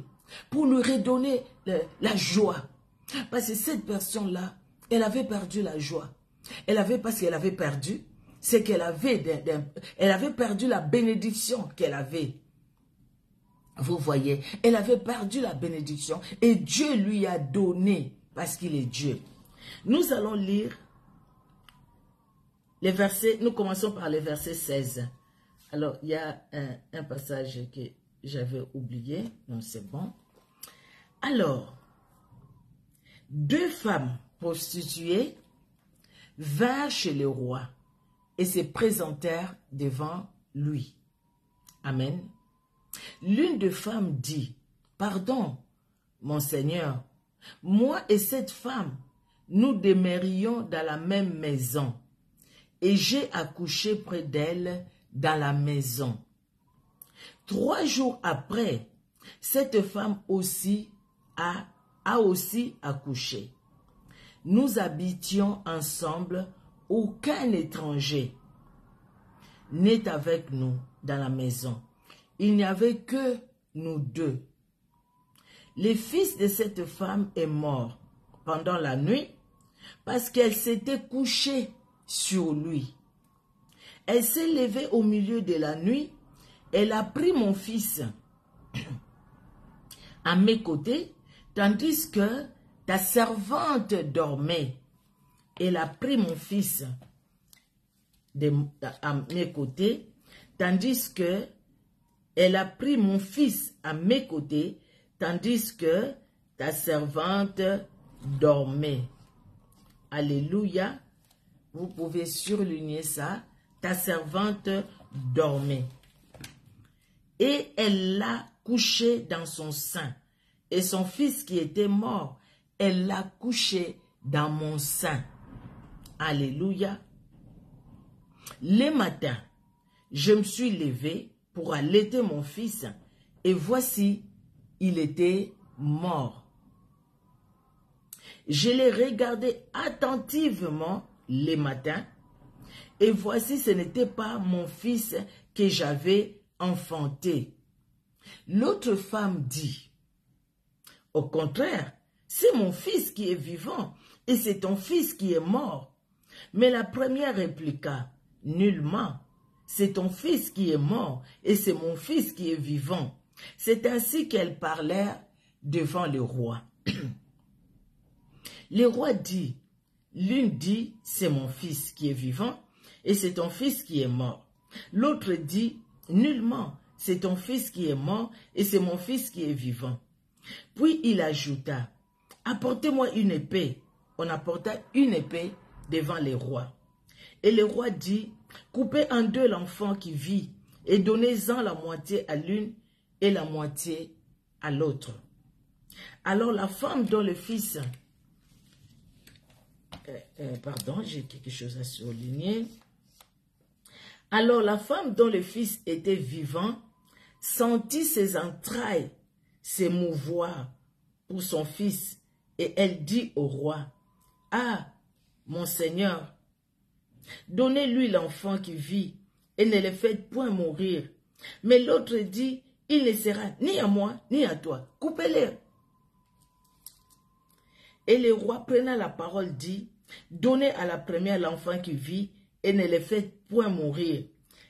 pour lui redonner la joie. Parce que cette personne-là, elle avait perdu la joie. Parce qu'elle avait perdu ce qu'elle avait, elle avait perdu la bénédiction qu'elle avait. Vous voyez, elle avait perdu la bénédiction et Dieu lui a donné parce qu'il est Dieu. Nous allons lire les versets, nous commençons par les versets 16. Alors, il y a un passage que j'avais oublié, donc c'est bon. Alors, 2 femmes prostituées vinrent chez le roi et se présentèrent devant lui. Amen. L'une des femmes dit, « Pardon, mon Seigneur, moi et cette femme, nous demeurions dans la même maison. Et j'ai accouché près d'elle dans la maison. 3 jours après, cette femme aussi a aussi accouché. Nous habitions ensemble, aucun étranger n'est avec nous dans la maison. Il n'y avait que nous 2. Le fils de cette femme est mort pendant la nuit parce qu'elle s'était couchée sur lui. Elle s'est levée au milieu de la nuit. Elle a pris mon fils à mes côtés, tandis que ta servante dormait. Elle a pris mon fils à mes côtés, tandis que elle a pris mon fils à mes côtés, tandis que ta servante dormait. Alléluia. Vous pouvez surligner ça. Ta servante dormait. Et elle l'a couché dans son sein. Et son fils qui était mort, elle l'a couché dans mon sein. Alléluia. Les matins, je me suis levé pour allaiter mon fils, et voici, il était mort. Je l'ai regardé attentivement les matins, et voici, ce n'était pas mon fils que j'avais enfanté. L'autre femme dit, au contraire, c'est mon fils qui est vivant, et c'est ton fils qui est mort. Mais la première répliqua, nullement. C'est ton fils qui est mort et c'est mon fils qui est vivant. C'est ainsi qu'elles parlèrent devant le roi. Le roi dit, l'une dit, c'est mon fils qui est vivant et c'est ton fils qui est mort. L'autre dit, nullement, c'est ton fils qui est mort et c'est mon fils qui est vivant. Puis il ajouta, apportez-moi une épée. On apporta une épée devant les rois. Et le roi dit, coupez en deux l'enfant qui vit et donnez-en la moitié à l'une et la moitié à l'autre. Alors la femme dont le fils... pardon, j'ai quelque chose à surligner. Alors la femme dont le fils était vivant sentit ses entrailles s'émouvoir pour son fils et elle dit au roi, « Ah, mon Seigneur, donnez-lui l'enfant qui vit et ne le faites point mourir. » Mais l'autre dit, « Il ne sera ni à moi ni à toi. Coupez-le. » Et le roi prenant la parole dit, « Donnez à la première l'enfant qui vit et ne le faites point mourir.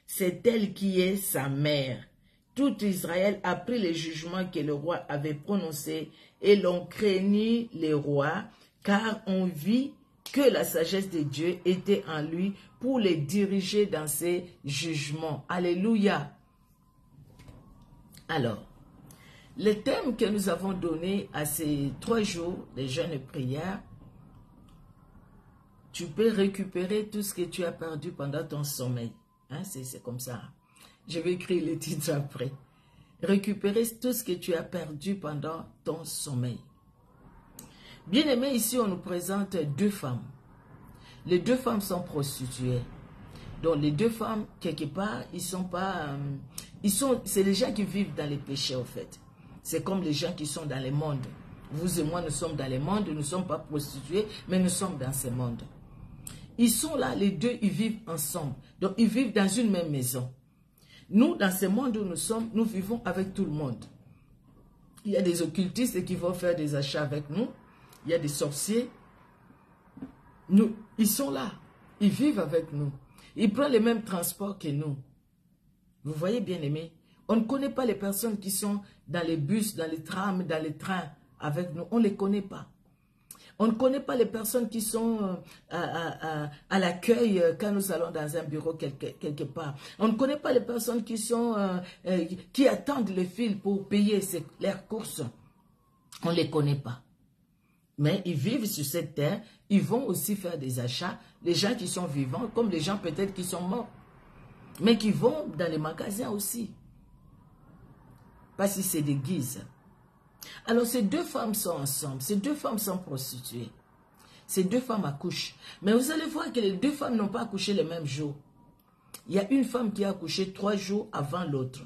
C'est elle qui est sa mère. » Tout Israël a pris les jugements que le roi avait prononcés et l'on craignit le roi, car on vit que la sagesse de Dieu était en lui pour les diriger dans ses jugements. Alléluia. Alors, le thème que nous avons donné à ces 3 jours de jeûne et prière, tu peux récupérer tout ce que tu as perdu pendant ton sommeil. Hein, c'est comme ça. Je vais écrire le titre après. Récupérer tout ce que tu as perdu pendant ton sommeil. Bien aimé, ici on nous présente 2 femmes. Les 2 femmes sont prostituées. Donc les 2 femmes, quelque part, ils sont pas... c'est les gens qui vivent dans les péchés en fait. C'est comme les gens qui sont dans les mondes. Vous et moi, nous sommes dans les mondes, nous ne sommes pas prostitués, mais nous sommes dans ces mondes. Ils sont là, les 2, ils vivent ensemble. Donc ils vivent dans une même maison. Nous, dans ce monde où nous sommes, nous vivons avec tout le monde. Il y a des occultistes qui vont faire des achats avec nous. Il y a des sorciers. Ils sont là. Ils vivent avec nous. Ils prennent les mêmes transports que nous. Vous voyez, bien aimé, on ne connaît pas les personnes qui sont dans les bus, dans les trams, dans les trains avec nous. On ne les connaît pas. On ne connaît pas les personnes qui sont à l'accueil quand nous allons dans un bureau quelque part. On ne connaît pas les personnes qui qui attendent le fil pour payer leurs courses. On ne les connaît pas. Mais ils vivent sur cette terre. Ils vont aussi faire des achats. Les gens qui sont vivants, comme les gens peut-être qui sont morts. Mais qui vont dans les magasins aussi. Pas si c'est des guises. Alors, ces 2 femmes sont ensemble. Ces 2 femmes sont prostituées. Ces 2 femmes accouchent. Mais vous allez voir que les 2 femmes n'ont pas accouché le même jour. Il y a une femme qui a accouché 3 jours avant l'autre.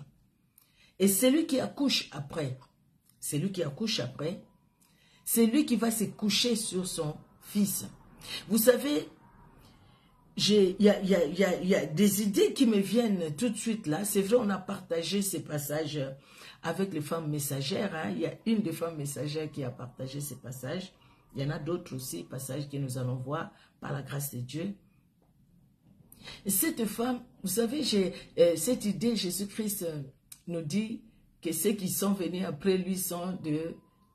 Et celui qui accouche après, c'est lui qui va se coucher sur son fils. Vous savez, il y a des idées qui me viennent tout de suite là. C'est vrai, on a partagé ces passages avec les femmes messagères. Hein. Il y a une des femmes messagères qui a partagé ces passages. Il y en a d'autres aussi, passages que nous allons voir par la grâce de Dieu. Et cette femme, vous savez, cette idée, Jésus-Christ nous dit que ceux qui sont venus après lui sont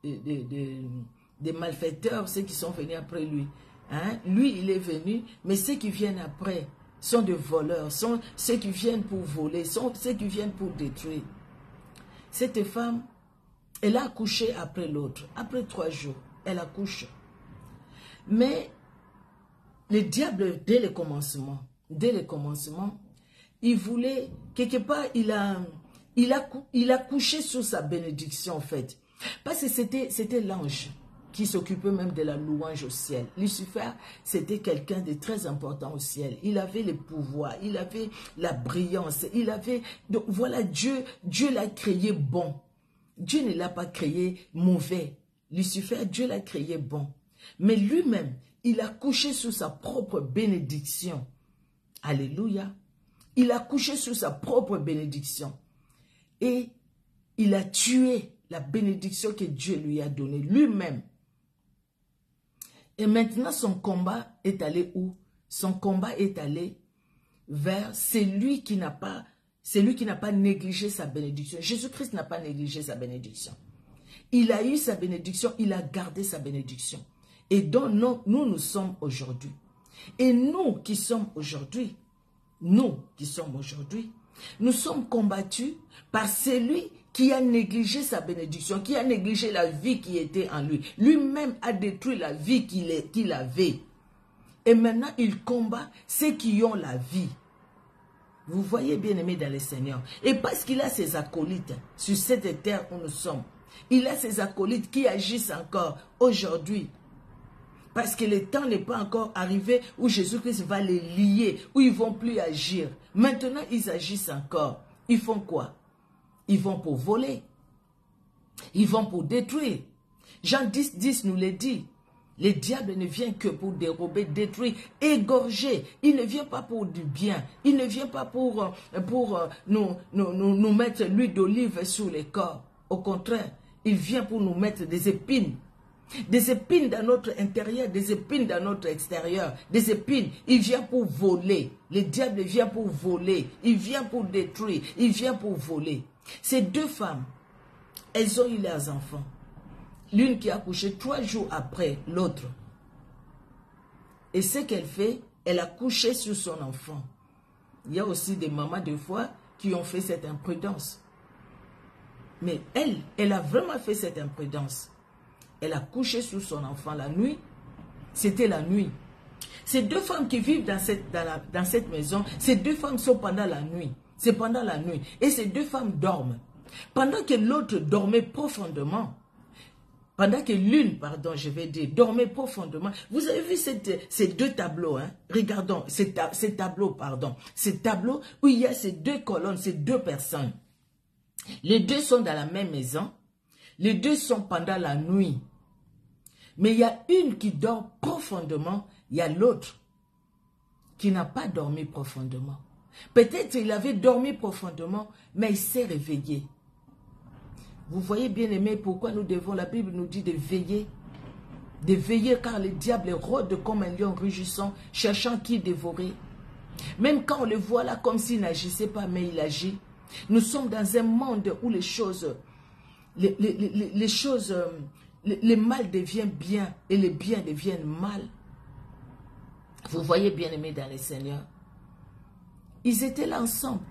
des malfaiteurs, ceux qui sont venus après lui. Hein? Lui, il est venu, mais ceux qui viennent après, sont des voleurs, sont ceux qui viennent pour voler, sont ceux qui viennent pour détruire. Cette femme, elle a accouché après l'autre. Après 3 jours, elle accouche. Mais le diable, dès le commencement, il voulait, quelque part, il a couché sur sa bénédiction, en fait. Parce que c'était l'ange qui s'occupait même de la louange au ciel. Lucifer, c'était quelqu'un de très important au ciel. Il avait le pouvoir, il avait la brillance, il avait... Donc voilà, Dieu l'a créé bon. Dieu ne l'a pas créé mauvais. Lucifer, Dieu l'a créé bon. Mais lui-même, il a couché sur sa propre bénédiction. Alléluia. Il a couché sur sa propre bénédiction. Et il a tué la bénédiction que Dieu lui a donnée lui-même. Et maintenant, son combat est allé où? Son combat est allé vers celui qui n'a pas négligé sa bénédiction. Jésus-Christ n'a pas négligé sa bénédiction. Il a eu sa bénédiction, il a gardé sa bénédiction. Et donc, nous sommes aujourd'hui. Et nous qui sommes aujourd'hui, nous sommes combattus par celui qui a négligé sa bénédiction, qui a négligé la vie qui était en lui. Lui-même a détruit la vie qu'il avait. Et maintenant, il combat ceux qui ont la vie. Vous voyez, bien-aimés dans le Seigneur. Et parce qu'il a ses acolytes sur cette terre où nous sommes, il a ses acolytes qui agissent encore aujourd'hui. Parce que le temps n'est pas encore arrivé où Jésus-Christ va les lier, où ils ne vont plus agir. Maintenant, ils agissent encore. Ils font quoi? Ils vont pour voler. Ils vont pour détruire. Jean 10 nous le dit. Le diable ne vient que pour dérober, détruire, égorger. Il ne vient pas pour du bien. Il ne vient pas pour nous mettre l'huile d'olive sur le corps. Au contraire, il vient pour nous mettre des épines. Des épines dans notre intérieur, des épines dans notre extérieur, des épines. Il vient pour voler. Le diable vient pour voler. Il vient pour détruire. Il vient pour voler. Ces 2 femmes, elles ont eu leurs enfants. L'une qui a couché 3 jours après l'autre. Et ce qu'elle fait, elle a couché sur son enfant. Il y a aussi des mamans de fois qui ont fait cette imprudence. Mais elle a vraiment fait cette imprudence. Elle a couché sur son enfant la nuit. C'était la nuit. Ces 2 femmes qui vivent dans cette maison, ces 2 femmes sont pendant la nuit. C'est pendant la nuit. Et ces 2 femmes dorment. Pendant que l'autre dormait profondément, pendant que l'une, dormait profondément. Vous avez vu ces 2 tableaux, hein? Regardons, ces tableaux, Ces tableaux où il y a ces 2 colonnes, ces 2 personnes. Les 2 sont dans la même maison. Les 2 sont pendant la nuit. Mais il y a une qui dort profondément, il y a l'autre qui n'a pas dormi profondément. Peut-être il avait dormi profondément, mais il s'est réveillé. Vous voyez, bien aimé, pourquoi nous devons, la Bible nous dit de veiller. De veiller car le diable rôde comme un lion rugissant, cherchant qui dévorer. Même quand on le voit là comme s'il n'agissait pas, mais il agit. Nous sommes dans un monde où les choses... Le mal devient bien et le bien devient mal. Vous voyez, bien aimé dans le Seigneur. Ils étaient là ensemble.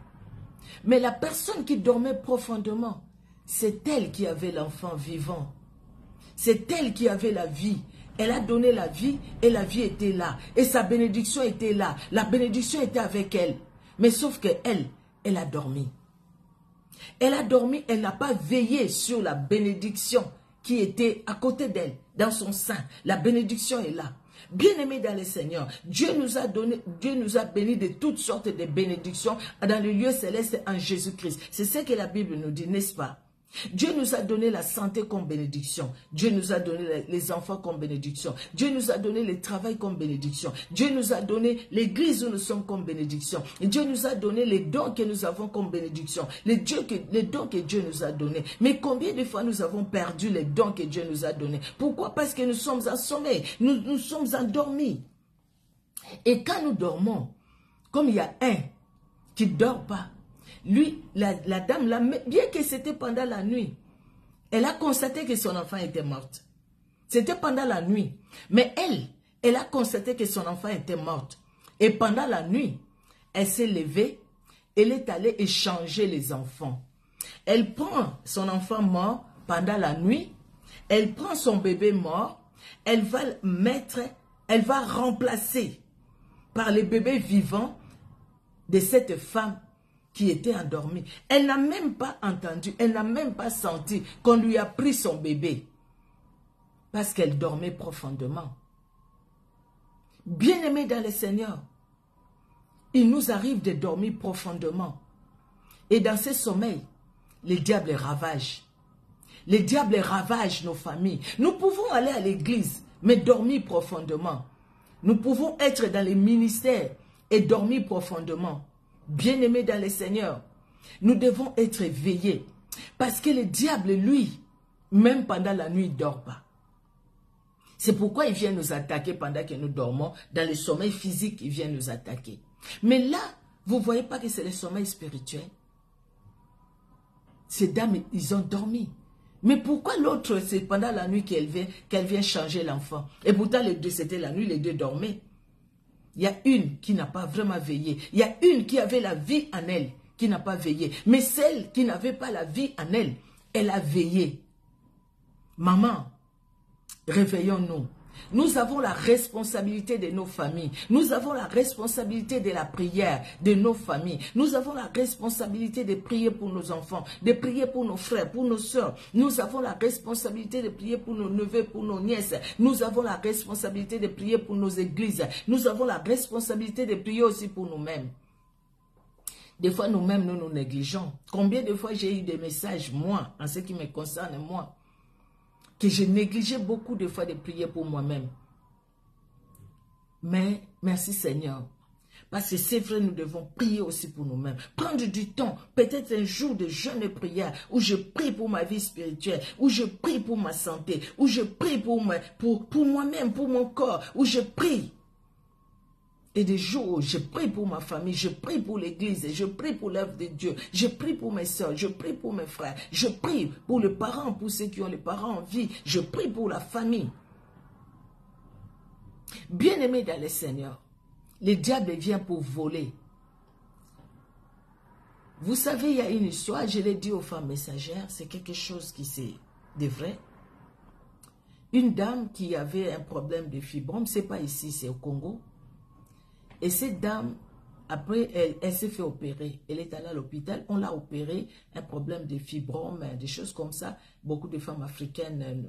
Mais la personne qui dormait profondément, c'est elle qui avait l'enfant vivant. C'est elle qui avait la vie. Elle a donné la vie et la vie était là. Et sa bénédiction était là. La bénédiction était avec elle. Mais sauf qu'elle, elle a dormi. Elle a dormi, elle n'a pas veillé sur la bénédiction qui était à côté d'elle, dans son sein. La bénédiction est là. Bien-aimés dans le Seigneur, Dieu nous a bénis de toutes sortes de bénédictions dans le lieu céleste en Jésus-Christ. C'est ce que la Bible nous dit, n'est-ce pas? Dieu nous a donné la santé comme bénédiction. Dieu nous a donné les enfants comme bénédiction. Dieu nous a donné le travail comme bénédiction. Dieu nous a donné l'église où nous sommes comme bénédiction. Et Dieu nous a donné les dons que nous avons comme bénédiction. Les dons que Dieu nous a donnés. Mais combien de fois nous avons perdu les dons que Dieu nous a donnés? Pourquoi? Parce que nous sommes en sommeil. Nous sommes endormis. Et quand nous dormons, comme il y a un qui ne dort pas, lui, la dame, bien que c'était pendant la nuit, elle a constaté que son enfant était morte. C'était pendant la nuit. Mais elle a constaté que son enfant était morte. Et pendant la nuit, Elle s'est levée, elle est allée échanger les enfants. Elle prend son enfant mort pendant la nuit, elle prend son bébé mort, elle va remplacer par les bébés vivants de cette femme qui était endormie. Elle n'a même pas entendu, elle n'a même pas senti qu'on lui a pris son bébé parce qu'elle dormait profondément. Bien-aimés dans le Seigneur, il nous arrive de dormir profondément. Et dans ce sommeil, le diable ravage. Le diable ravage nos familles. Nous pouvons aller à l'église, mais dormir profondément. Nous pouvons être dans les ministères et dormir profondément. Bien-aimés dans le Seigneur, nous devons être éveillés. Parce que le diable, lui, même pendant la nuit, il ne dort pas. C'est pourquoi il vient nous attaquer pendant que nous dormons. Dans le sommeil physique, il vient nous attaquer. Mais là, vous ne voyez pas que c'est le sommeil spirituel. Ces dames, ils ont dormi. Mais pourquoi l'autre, c'est pendant la nuit qu'elle vient changer l'enfant? Et pourtant, les deux, c'était la nuit, les deux dormaient. Il y a une qui n'a pas vraiment veillé. Il y a une qui avait la vie en elle, qui n'a pas veillé. Mais celle qui n'avait pas la vie en elle, elle a veillé. Maman, réveillons-nous. Nous avons la responsabilité de nos familles. Nous avons la responsabilité de la prière de nos familles. Nous avons la responsabilité de prier pour nos enfants, de prier pour nos frères, pour nos soeurs. Nous avons la responsabilité de prier pour nos neveux, pour nos nièces. Nous avons la responsabilité de prier pour nos églises. Nous avons la responsabilité de prier aussi pour nous-mêmes. Des fois, nous-mêmes, nous nous négligeons. Combien de fois j'ai eu des messages, moi, en ce qui me concerne, moi, que j'ai négligé beaucoup de fois de prier pour moi-même. Mais merci Seigneur. Parce que c'est vrai, nous devons prier aussi pour nous-mêmes. Prendre du temps, peut-être un jour de jeûne et prière, où je prie pour ma vie spirituelle, où je prie pour ma santé, où je prie pour moi-même, pour mon corps, où je prie. Et des jours où je prie pour ma famille, je prie pour l'église, je prie pour l'œuvre de Dieu, je prie pour mes soeurs, je prie pour mes frères, je prie pour les parents, pour ceux qui ont les parents en vie, je prie pour la famille. Bien-aimés dans le Seigneur, le diable vient pour voler. Vous savez, il y a une histoire, je l'ai dit aux femmes messagères, c'est quelque chose qui c'est de vrai. Une dame qui avait un problème de fibrome, c'est pas ici, c'est au Congo. Et cette dame, après, elle s'est fait opérer. Elle est allée à l'hôpital, on l'a opérée, un problème de fibrome, des choses comme ça. Beaucoup de femmes africaines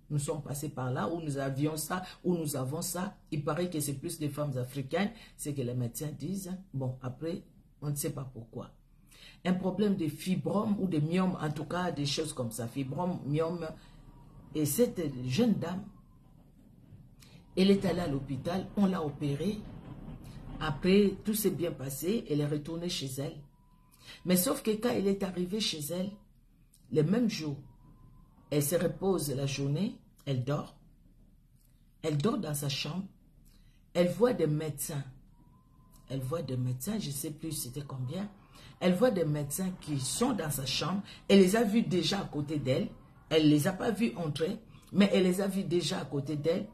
nous sont passées par là, où nous avions ça, où nous avons ça. Il paraît que c'est plus des femmes africaines, c'est que les médecins disent. Bon, après, on ne sait pas pourquoi. Un problème de fibrome ou de myome, en tout cas, des choses comme ça. Fibrome, myome. Et cette jeune dame, elle est allée à l'hôpital, on l'a opérée. Après, tout s'est bien passé, elle est retournée chez elle. Mais sauf que quand elle est arrivée chez elle, le même jour, elle se repose la journée, elle dort. Elle dort dans sa chambre. Elle voit des médecins. Elle voit des médecins, je ne sais plus c'était combien. Elle voit des médecins qui sont dans sa chambre. Elle les a vus déjà à côté d'elle. Elle ne les a pas vus entrer, mais elle les a vus déjà à côté d'elle.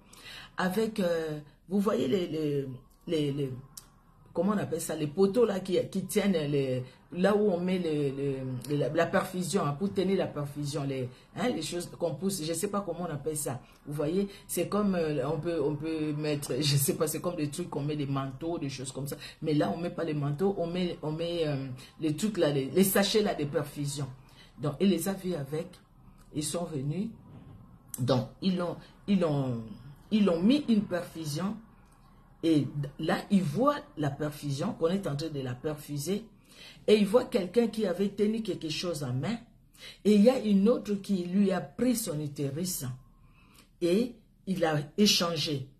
Avec, vous voyez comment on appelle ça, les poteaux là qui tiennent là où on met la perfusion, hein, pour tenir la perfusion, les choses qu'on pousse, je ne sais pas comment on appelle ça. Vous voyez, c'est comme, on peut mettre, je ne sais pas, c'est comme des trucs qu'on met des manteaux, des choses comme ça. Mais là, on ne met pas les manteaux, on met les trucs là, les sachets là de perfusion. Donc, il les a vus avec, ils sont venus. Donc, ils ont mis une perfusion. Et là, il voit la perfusion, qu'on est en train de la perfuser. Et il voit quelqu'un qui avait tenu quelque chose en main. Et il y a une autre qui lui a pris son utérus. Et il a échangé.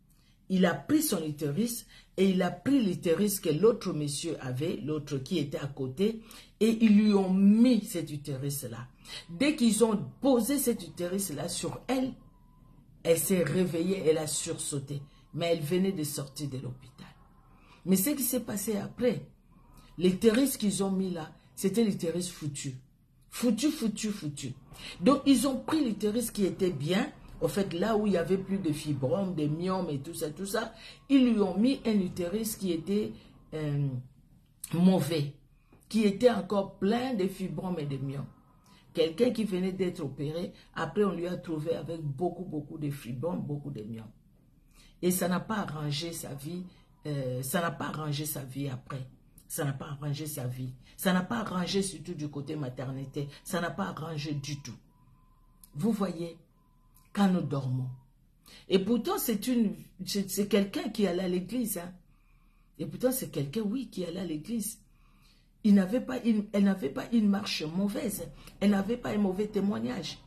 Il a pris son utérus et il a pris l'utérus que l'autre monsieur avait, l'autre qui était à côté. Et ils lui ont mis cet utérus-là. Dès qu'ils ont posé cet utérus-là sur elle, elle s'est réveillée, elle a sursauté. Mais elle venait de sortir de l'hôpital. Mais ce qui s'est passé après, l'utérus qu'ils ont mis là, c'était l'utérus foutu. Foutu. Donc, ils ont pris l'utérus qui était bien. En fait, là où il n'y avait plus de fibromes, de myomes et tout ça, ils lui ont mis un utérus qui était mauvais, qui était encore plein de fibromes et de myomes. Quelqu'un qui venait d'être opéré, après on lui a trouvé avec beaucoup de fibromes, beaucoup de myomes. Et ça n'a pas arrangé sa vie, ça n'a pas arrangé sa vie après. Ça n'a pas arrangé sa vie. Ça n'a pas arrangé surtout du côté maternité. Ça n'a pas arrangé du tout. Vous voyez, quand nous dormons. Et pourtant, c'est quelqu'un qui allait à l'église. Hein. Et pourtant, c'est quelqu'un, oui, qui allait à l'église. Elle n'avait pas une marche mauvaise. Elle n'avait pas un mauvais témoignage.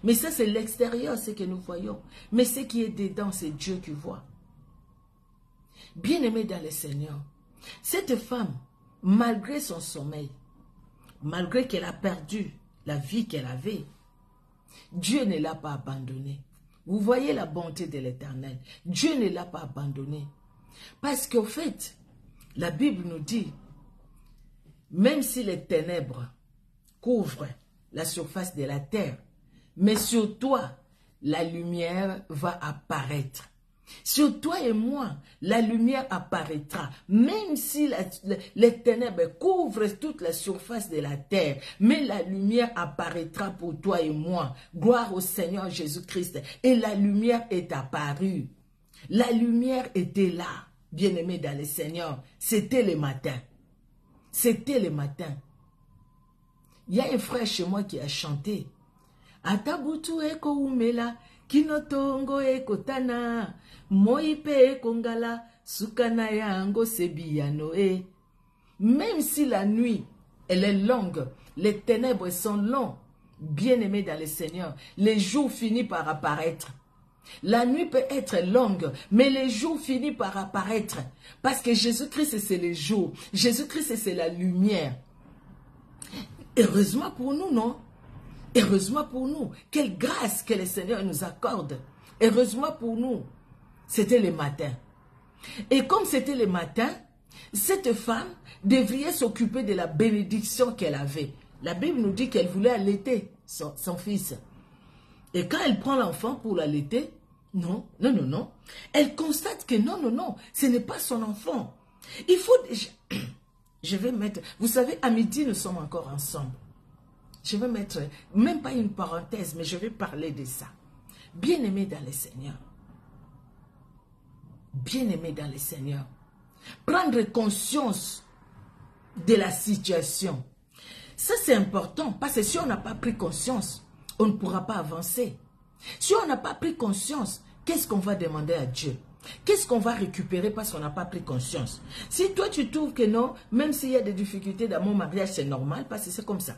Mais ça, c'est l'extérieur, ce que nous voyons. Mais ce qui est dedans, c'est Dieu qui voit. Bien-aimé dans le Seigneur, cette femme, malgré son sommeil, malgré qu'elle a perdu la vie qu'elle avait, Dieu ne l'a pas abandonnée. Vous voyez la bonté de l'Éternel. Dieu ne l'a pas abandonnée. Parce qu'au fait, la Bible nous dit, même si les ténèbres couvrent la surface de la terre, mais sur toi, la lumière va apparaître. Sur toi et moi, la lumière apparaîtra. Même si les ténèbres couvrent toute la surface de la terre, mais la lumière apparaîtra pour toi et moi. Gloire au Seigneur Jésus-Christ. Et la lumière est apparue. La lumière était là, bien-aimé dans le Seigneur. C'était le matin. C'était le matin. Il y a un frère chez moi qui a chanté. Atabutu eko umela, kinotongo eko tana, moipe eko ngala, sukana yango sebiyano e. Même si la nuit, elle est longue, les ténèbres sont longs, bien-aimés dans le Seigneur, les jours finissent par apparaître. La nuit peut être longue, mais les jours finissent par apparaître. Parce que Jésus-Christ, c'est le jour. Jésus-Christ, c'est la lumière. Heureusement pour nous, non? Heureusement pour nous. Quelle grâce que le Seigneur nous accorde. Heureusement pour nous. C'était le matin. Et comme c'était le matin, cette femme devrait s'occuper de la bénédiction qu'elle avait. La Bible nous dit qu'elle voulait allaiter son fils. Et quand elle prend l'enfant pour l'allaiter, non. Elle constate que non, ce n'est pas son enfant. Il faut déjà... Je vais mettre... Vous savez, à midi, nous sommes encore ensemble. Je vais mettre, même pas une parenthèse, mais je vais parler de ça. Bien-aimé dans le Seigneur. Bien-aimé dans le Seigneur. Prendre conscience de la situation. Ça, c'est important, parce que si on n'a pas pris conscience, on ne pourra pas avancer. Si on n'a pas pris conscience, qu'est-ce qu'on va demander à Dieu? Qu'est-ce qu'on va récupérer parce qu'on n'a pas pris conscience? Si toi, tu trouves que non, même s'il y a des difficultés dans mon mariage, c'est normal, parce que c'est comme ça.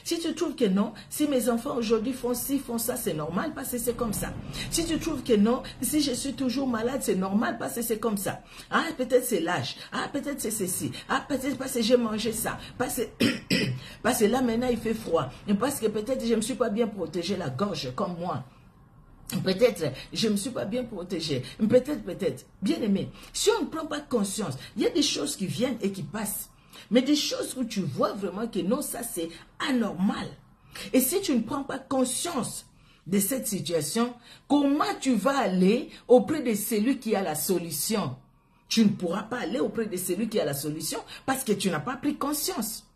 Si tu trouves que non, si mes enfants aujourd'hui font ci, font ça, c'est normal parce que c'est comme ça. Si tu trouves que non, si je suis toujours malade, c'est normal parce que c'est comme ça. Ah, peut-être c'est l'âge. Ah, peut-être c'est ceci. Ah, peut-être parce que j'ai mangé ça. Parce que là, maintenant, il fait froid. Et parce que peut-être je ne me suis pas bien protégé la gorge comme moi. Peut-être, je ne me suis pas bien protégé. Peut-être. Bien aimé, si on ne prend pas conscience, il y a des choses qui viennent et qui passent. Mais des choses où tu vois vraiment que non, ça c'est anormal. Et si tu ne prends pas conscience de cette situation, comment tu vas aller auprès de celui qui a la solution? Tu ne pourras pas aller auprès de celui qui a la solution parce que tu n'as pas pris conscience.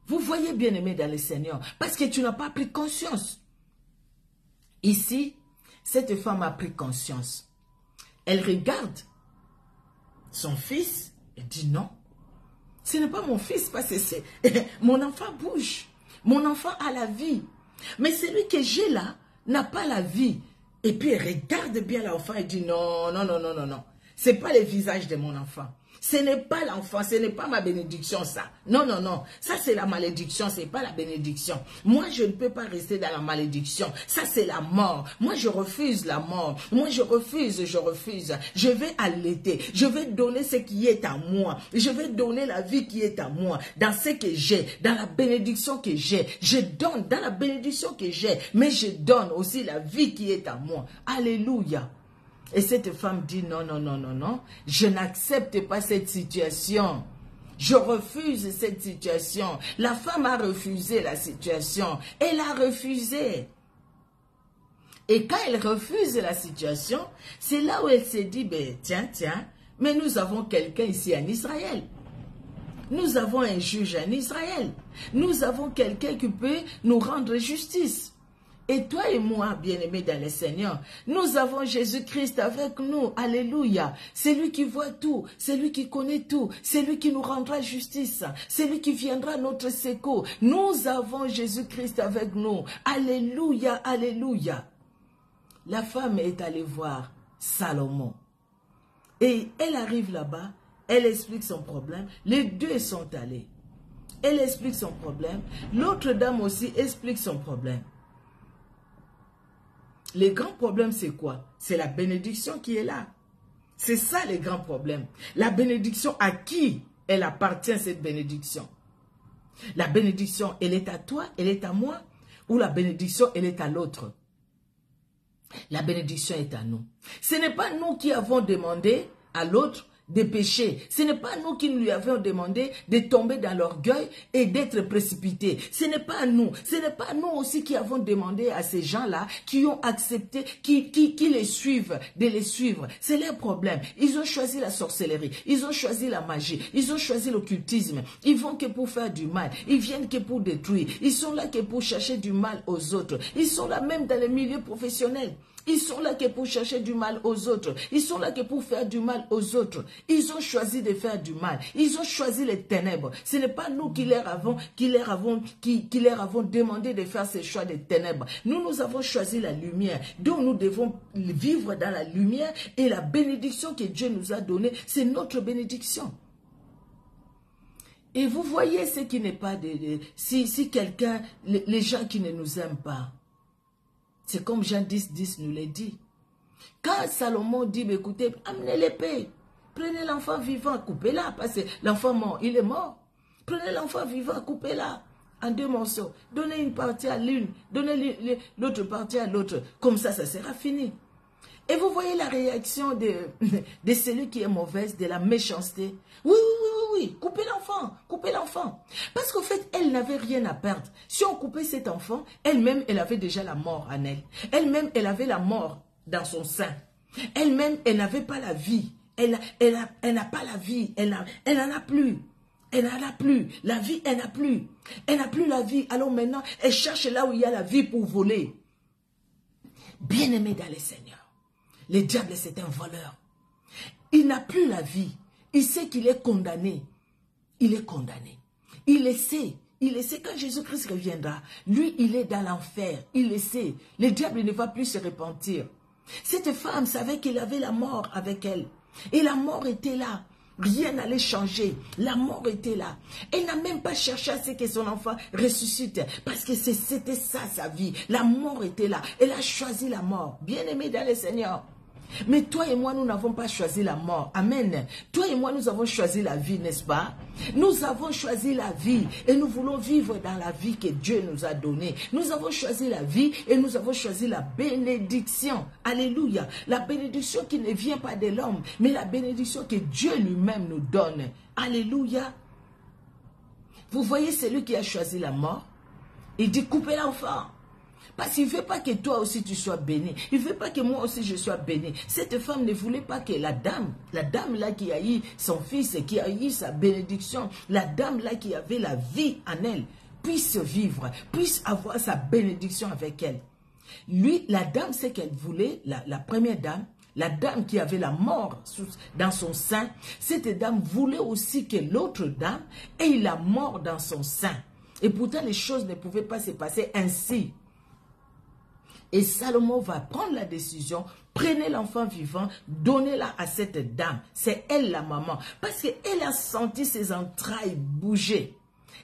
Vous voyez, bien aimé dans le Seigneur, parce que tu n'as pas pris conscience. Ici, cette femme a pris conscience. Elle regarde son fils et dit non. Ce n'est pas mon fils parce que c'est... Mon enfant bouge. Mon enfant a la vie. Mais celui que j'ai là n'a pas la vie. Et puis elle regarde bien l'enfant et dit non. Ce n'est pas le visage de mon enfant. Ce n'est pas l'enfant, ce n'est pas ma bénédiction ça. Non. Ça c'est la malédiction, ce n'est pas la bénédiction. Moi je ne peux pas rester dans la malédiction. Ça c'est la mort. Moi je refuse la mort. Moi je refuse. Je vais allaiter. Je vais donner ce qui est à moi. Je vais donner la vie qui est à moi. Dans ce que j'ai, dans la bénédiction que j'ai. Je donne dans la bénédiction que j'ai. Mais je donne aussi la vie qui est à moi. Alléluia. Et cette femme dit non, je n'accepte pas cette situation. Je refuse cette situation. La femme a refusé la situation. Elle a refusé. Et quand elle refuse la situation, c'est là où elle s'est dit, ben, tiens, mais nous avons quelqu'un ici en Israël. Nous avons un juge en Israël. Nous avons quelqu'un qui peut nous rendre justice. Et toi et moi, bien-aimés dans le Seigneur, nous avons Jésus-Christ avec nous. Alléluia. C'est lui qui voit tout. C'est lui qui connaît tout. C'est lui qui nous rendra justice. C'est lui qui viendra à notre secours. Nous avons Jésus-Christ avec nous. Alléluia, alléluia. La femme est allée voir Salomon. Et elle arrive là-bas. Elle explique son problème. Les deux sont allés. Elle explique son problème. L'autre dame aussi explique son problème. Les grands problèmes, c'est quoi? C'est la bénédiction qui est là. C'est ça les grands problèmes. La bénédiction, à qui elle appartient, cette bénédiction? La bénédiction, elle est à toi, elle est à moi? Ou la bénédiction, elle est à l'autre? La bénédiction est à nous. Ce n'est pas nous qui avons demandé à l'autre de pécher. Ce n'est pas nous qui lui avons demandé de tomber dans l'orgueil et d'être précipités. Ce n'est pas nous. Ce n'est pas nous aussi qui avons demandé à ces gens-là qui ont accepté, qui les suivent, de les suivre. C'est leur problème. Ils ont choisi la sorcellerie. Ils ont choisi la magie. Ils ont choisi l'occultisme. Ils vont que pour faire du mal. Ils viennent que pour détruire. Ils sont là que pour chercher du mal aux autres. Ils sont là même dans les milieux professionnels. Ils sont là que pour chercher du mal aux autres. Ils sont là que pour faire du mal aux autres. Ils ont choisi de faire du mal. Ils ont choisi les ténèbres. Ce n'est pas nous qui leur avons demandé de faire ces choix des ténèbres. Nous avons choisi la lumière. Donc nous devons vivre dans la lumière et la bénédiction que Dieu nous a donnée, c'est notre bénédiction. Et vous voyez ce qui n'est pas si quelqu'un, les gens qui ne nous aiment pas, c'est comme Jean 10 nous l'a dit. Quand Salomon dit, écoutez, amenez l'épée. Prenez l'enfant vivant, coupez-la. Parce que l'enfant mort, il est mort. Prenez l'enfant vivant, coupez-la en 2 morceaux. Donnez une partie à l'une, donnez l'autre partie à l'autre. Comme ça sera fini. Et vous voyez la réaction de celui qui est mauvaise, de la méchanceté. Oui, coupez l'enfant, coupez l'enfant. Parce qu'en fait, elle n'avait rien à perdre. Si on coupait cet enfant, elle-même, elle avait déjà la mort en elle. Elle-même, elle avait la mort dans son sein. Elle-même, elle n'avait pas la vie. Elle n'a pas la vie. Elle n'en a plus. Elle n'en a plus. La vie, elle n'a plus. Elle n'a plus la vie. Alors maintenant, elle cherche là où il y a la vie pour voler. Bien-aimé dans le Seigneur. Le diable, c'est un voleur. Il n'a plus la vie. Il sait qu'il est condamné. Il est condamné. Il le sait. Il le sait. Quand Jésus-Christ reviendra, lui, il est dans l'enfer. Il le sait. Le diable ne va plus se repentir. Cette femme savait qu'il avait la mort avec elle. Et la mort était là. Rien n'allait changer. La mort était là. Elle n'a même pas cherché à ce que son enfant ressuscite. Parce que c'était ça sa vie. La mort était là. Elle a choisi la mort. Bien-aimé dans le Seigneur. Mais toi et moi, nous n'avons pas choisi la mort. Amen. Toi et moi, nous avons choisi la vie, n'est-ce pas? Nous avons choisi la vie et nous voulons vivre dans la vie que Dieu nous a donnée. Nous avons choisi la vie et nous avons choisi la bénédiction. Alléluia. La bénédiction qui ne vient pas de l'homme, mais la bénédiction que Dieu lui-même nous donne. Alléluia. Vous voyez celui qui a choisi la mort? Il dit coupez l'enfant. Parce qu'il ne veut pas que toi aussi tu sois béni. Il ne veut pas que moi aussi je sois béni. Cette femme ne voulait pas que la dame là qui a eu son fils et qui a eu sa bénédiction, la dame là qui avait la vie en elle, puisse vivre, puisse avoir sa bénédiction avec elle. Lui, la dame, c'est qu'elle voulait, la première dame, la dame qui avait la mort dans son sein, cette dame voulait aussi que l'autre dame ait la mort dans son sein. Et pourtant, les choses ne pouvaient pas se passer ainsi. Et Salomon va prendre la décision, prenez l'enfant vivant, donnez-la à cette dame. C'est elle la maman. Parce qu'elle a senti ses entrailles bouger.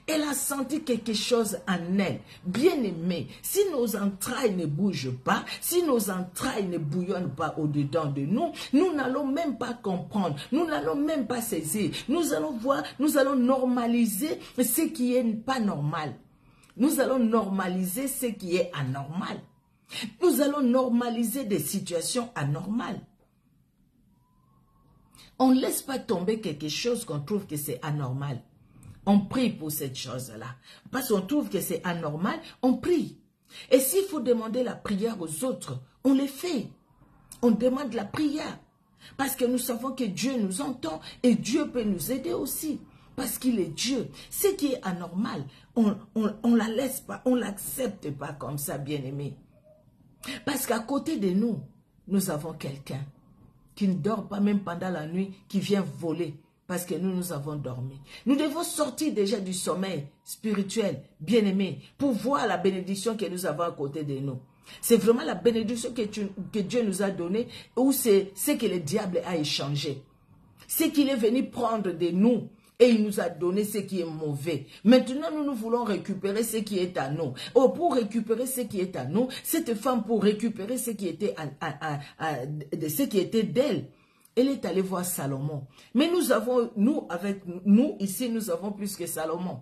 Elle a senti quelque chose en elle. Bien-aimé, si nos entrailles ne bougent pas, si nos entrailles ne bouillonnent pas au-dedans de nous, nous n'allons même pas comprendre, nous n'allons même pas saisir. Nous allons voir, nous allons normaliser ce qui n'est pas normal. Nous allons normaliser ce qui est anormal. Nous allons normaliser des situations anormales. On ne laisse pas tomber quelque chose qu'on trouve que c'est anormal. On prie pour cette chose-là. Parce qu'on trouve que c'est anormal, on prie. Et s'il faut demander la prière aux autres, on le fait. On demande la prière. Parce que nous savons que Dieu nous entend et Dieu peut nous aider aussi. parce qu'il est Dieu. Ce qui est anormal, on la laisse pas, on l'accepte pas comme ça, bien-aimé. Parce qu'à côté de nous, nous avons quelqu'un qui ne dort pas même pendant la nuit, qui vient voler parce que nous avons dormi. Nous devons sortir déjà du sommeil spirituel, bien-aimé, pour voir la bénédiction que nous avons à côté de nous. C'est vraiment la bénédiction que Dieu nous a donnée ou c'est ce que le diable a échangé. C'est qu'il est venu prendre de nous et il nous a donné ce qui est mauvais. Maintenant, nous voulons récupérer ce qui est à nous. Oh, pour récupérer ce qui est à nous, cette femme, pour récupérer ce qui était, ce qui était d'elle, elle est allée voir Salomon. Mais avec nous, ici, nous avons plus que Salomon.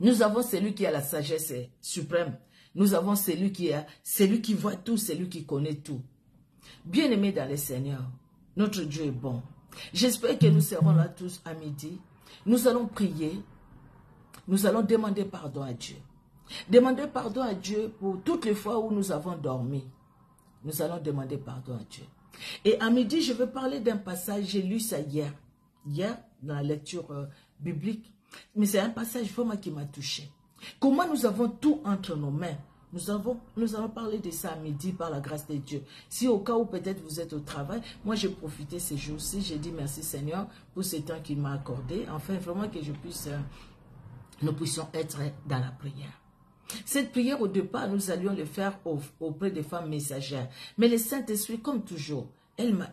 Nous avons celui qui a la sagesse suprême. Nous avons celui qui voit tout, celui qui connaît tout. Bien-aimés dans le Seigneur, notre Dieu est bon. J'espère que nous serons là tous à midi. Nous allons prier. Nous allons demander pardon à Dieu. Demander pardon à Dieu pour toutes les fois où nous avons dormi. Nous allons demander pardon à Dieu. Et à midi, je vais parler d'un passage, j'ai lu ça hier. Hier, dans la lecture biblique. Mais c'est un passage vraiment qui m'a touché. Comment nous avons tout entre nos mains. Nous allons parler de ça à midi par la grâce de Dieu. Si au cas où peut-être vous êtes au travail, moi j'ai profité ces jours-ci, j'ai dit merci Seigneur pour ce temps qu'il m'a accordé. Enfin, vraiment que nous puissions être dans la prière. Cette prière, au départ, nous allions le faire auprès des femmes messagères. Mais le Saint-Esprit, comme toujours,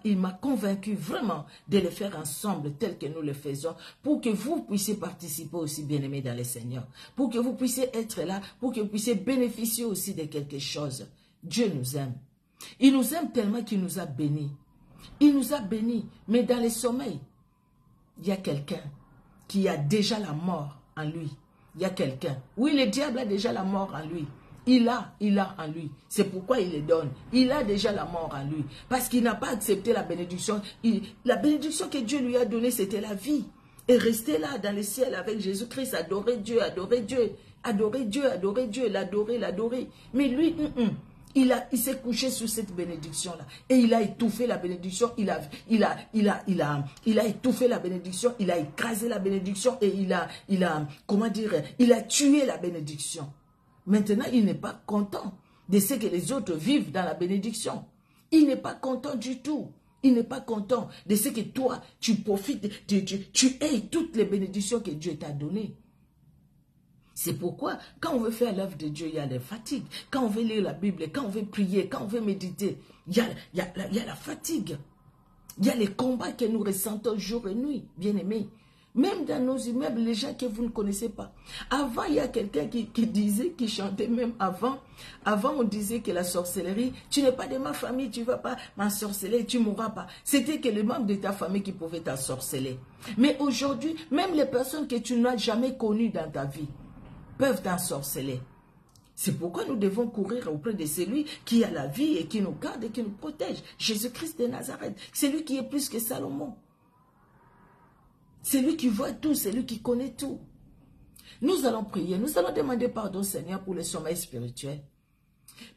il m'a convaincu vraiment de le faire ensemble tel que nous le faisons pour que vous puissiez participer aussi, bien-aimés dans le Seigneur. Pour que vous puissiez être là, pour que vous puissiez bénéficier aussi de quelque chose. Dieu nous aime. Il nous aime tellement qu'il nous a bénis. Il nous a bénis. Mais dans le sommeil, il y a quelqu'un qui a déjà la mort en lui. Il y a quelqu'un. Oui, le diable a déjà la mort en lui. Il a en lui. C'est pourquoi il les donne. Il a déjà la mort en lui. Parce qu'il n'a pas accepté la bénédiction. La bénédiction que Dieu lui a donnée, c'était la vie. Et rester là dans le ciel avec Jésus-Christ, adorer Dieu, adorer Dieu, adorer Dieu, adorer Dieu, l'adorer, l'adorer. Mais lui, il s'est couché sur cette bénédiction-là. Et il a étouffé la bénédiction. Il a étouffé la bénédiction. Il a écrasé la bénédiction. Et il a tué la bénédiction. Maintenant, il n'est pas content de ce que les autres vivent dans la bénédiction. Il n'est pas content du tout. Il n'est pas content de ce que toi, tu profites, tu aies toutes les bénédictions que Dieu t'a données. C'est pourquoi, quand on veut faire l'œuvre de Dieu, il y a des fatigues. Quand on veut lire la Bible, quand on veut prier, quand on veut méditer, il y a la fatigue. Il y a les combats que nous ressentons jour et nuit, bien-aimés. Même dans nos immeubles, les gens que vous ne connaissez pas. Avant, il y a quelqu'un qui disait, qui chantait même avant. Avant, on disait que la sorcellerie, tu n'es pas de ma famille, tu ne vas pas m'ensorceler, tu ne mourras pas. C'était que les membres de ta famille qui pouvaient t'ensorceler. Mais aujourd'hui, même les personnes que tu n'as jamais connues dans ta vie peuvent t'ensorceler. C'est pourquoi nous devons courir auprès de celui qui a la vie et qui nous garde et qui nous protège. Jésus-Christ de Nazareth. C'est lui qui est plus que Salomon. C'est lui qui voit tout, c'est lui qui connaît tout. Nous allons prier, nous allons demander pardon Seigneur pour le sommeil spirituel.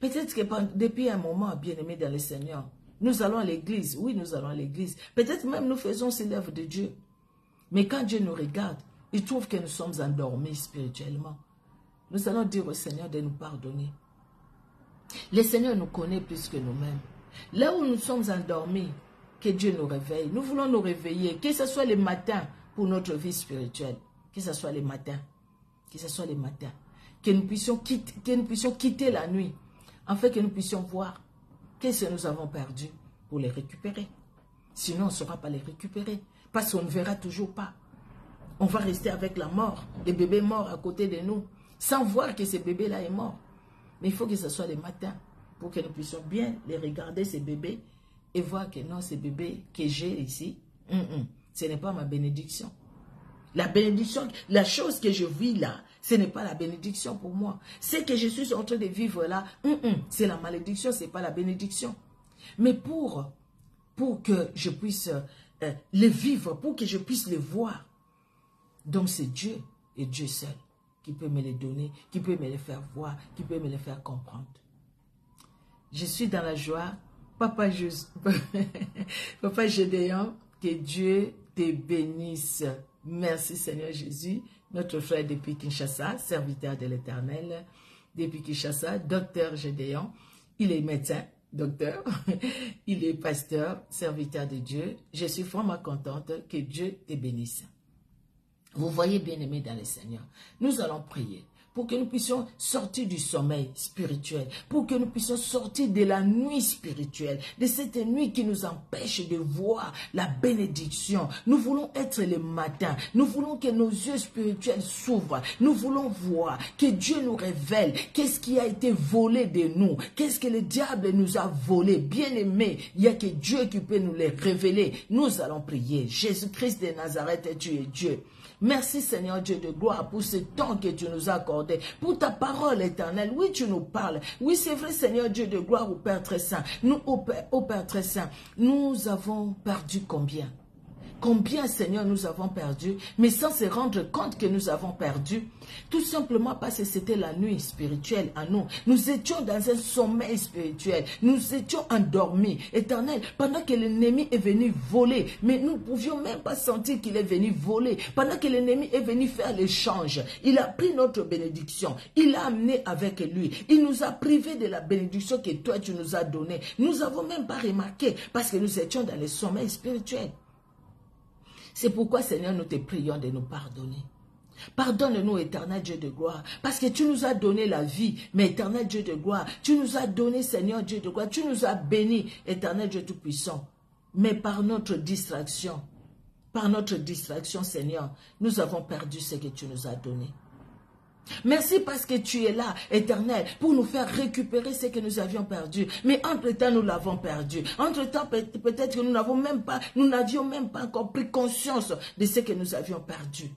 Peut-être que depuis un moment, bien-aimés dans le Seigneur, nous allons à l'église. Oui, nous allons à l'église. Peut-être même nous faisons ces l'œuvre de Dieu. Mais quand Dieu nous regarde, il trouve que nous sommes endormis spirituellement. Nous allons dire au Seigneur de nous pardonner. Le Seigneur nous connaît plus que nous-mêmes. Là où nous sommes endormis, que Dieu nous réveille. Nous voulons nous réveiller, que ce soit le matin pour notre vie spirituelle. Que ce soit les matins. Que ce soit les matins. Que nous puissions quitter la nuit. Afin que nous puissions voir qu'est-ce que nous avons perdu pour les récupérer. Sinon, on ne saura pas les récupérer. Parce qu'on ne verra toujours pas. On va rester avec la mort, des bébés morts à côté de nous, sans voir que ce bébé-là est mort. Mais il faut que ce soit les matins pour que nous puissions bien les regarder, ces bébés, et voir que non, ces bébés que j'ai ici, ce n'est pas ma bénédiction. La bénédiction, la chose que je vis là, ce n'est pas la bénédiction pour moi. Ce que je suis en train de vivre là, c'est la malédiction, ce n'est pas la bénédiction. Mais pour que je puisse les vivre, pour que je puisse les voir, donc c'est Dieu et Dieu seul qui peut me les donner, qui peut me les faire voir, qui peut me les faire comprendre. Je suis dans la joie. Papa Gédéon, que Dieu te bénisse. Merci Seigneur Jésus, notre frère depuis Kinshasa, serviteur de l'Éternel, depuis Kinshasa, docteur Gédéon, il est médecin, docteur, il est pasteur, serviteur de Dieu. Je suis vraiment contente que Dieu te bénisse. Vous voyez, bien-aimés dans le Seigneur, nous allons prier pour que nous puissions sortir du sommeil spirituel, pour que nous puissions sortir de la nuit spirituelle, de cette nuit qui nous empêche de voir la bénédiction. Nous voulons être le matin, nous voulons que nos yeux spirituels s'ouvrent, nous voulons voir, que Dieu nous révèle qu'est-ce qui a été volé de nous, qu'est-ce que le diable nous a volé. Bien-aimés, il n'y a que Dieu qui peut nous les révéler. Nous allons prier. Jésus-Christ de Nazareth, tu es Dieu. Merci Seigneur Dieu de gloire pour ce temps que tu nous as accordé, pour ta parole éternelle. Oui, tu nous parles. Oui, c'est vrai Seigneur Dieu de gloire au Père très saint. Nous, au Père très saint, nous avons perdu combien? Combien, Seigneur, nous avons perdu, mais sans se rendre compte que nous avons perdu, tout simplement parce que c'était la nuit spirituelle à nous. Nous étions dans un sommeil spirituel, nous étions endormis, éternel, pendant que l'ennemi est venu voler, mais nous ne pouvions même pas sentir qu'il est venu voler, pendant que l'ennemi est venu faire l'échange. Il a pris notre bénédiction, il l'a amené avec lui, il nous a privés de la bénédiction que toi tu nous as donnée. Nous n'avons même pas remarqué, parce que nous étions dans le sommeil spirituel. C'est pourquoi, Seigneur, nous te prions de nous pardonner. Pardonne-nous, éternel Dieu de gloire, parce que tu nous as donné la vie, mais éternel Dieu de gloire, tu nous as donné, Seigneur Dieu de gloire, tu nous as bénis, éternel Dieu tout-puissant. Mais par notre distraction, Seigneur, nous avons perdu ce que tu nous as donné. Merci parce que tu es là, éternel, pour nous faire récupérer ce que nous avions perdu. Mais entre-temps, nous l'avons perdu. Entre-temps, peut-être que nous n'avions même pas encore pris conscience de ce que nous avions perdu.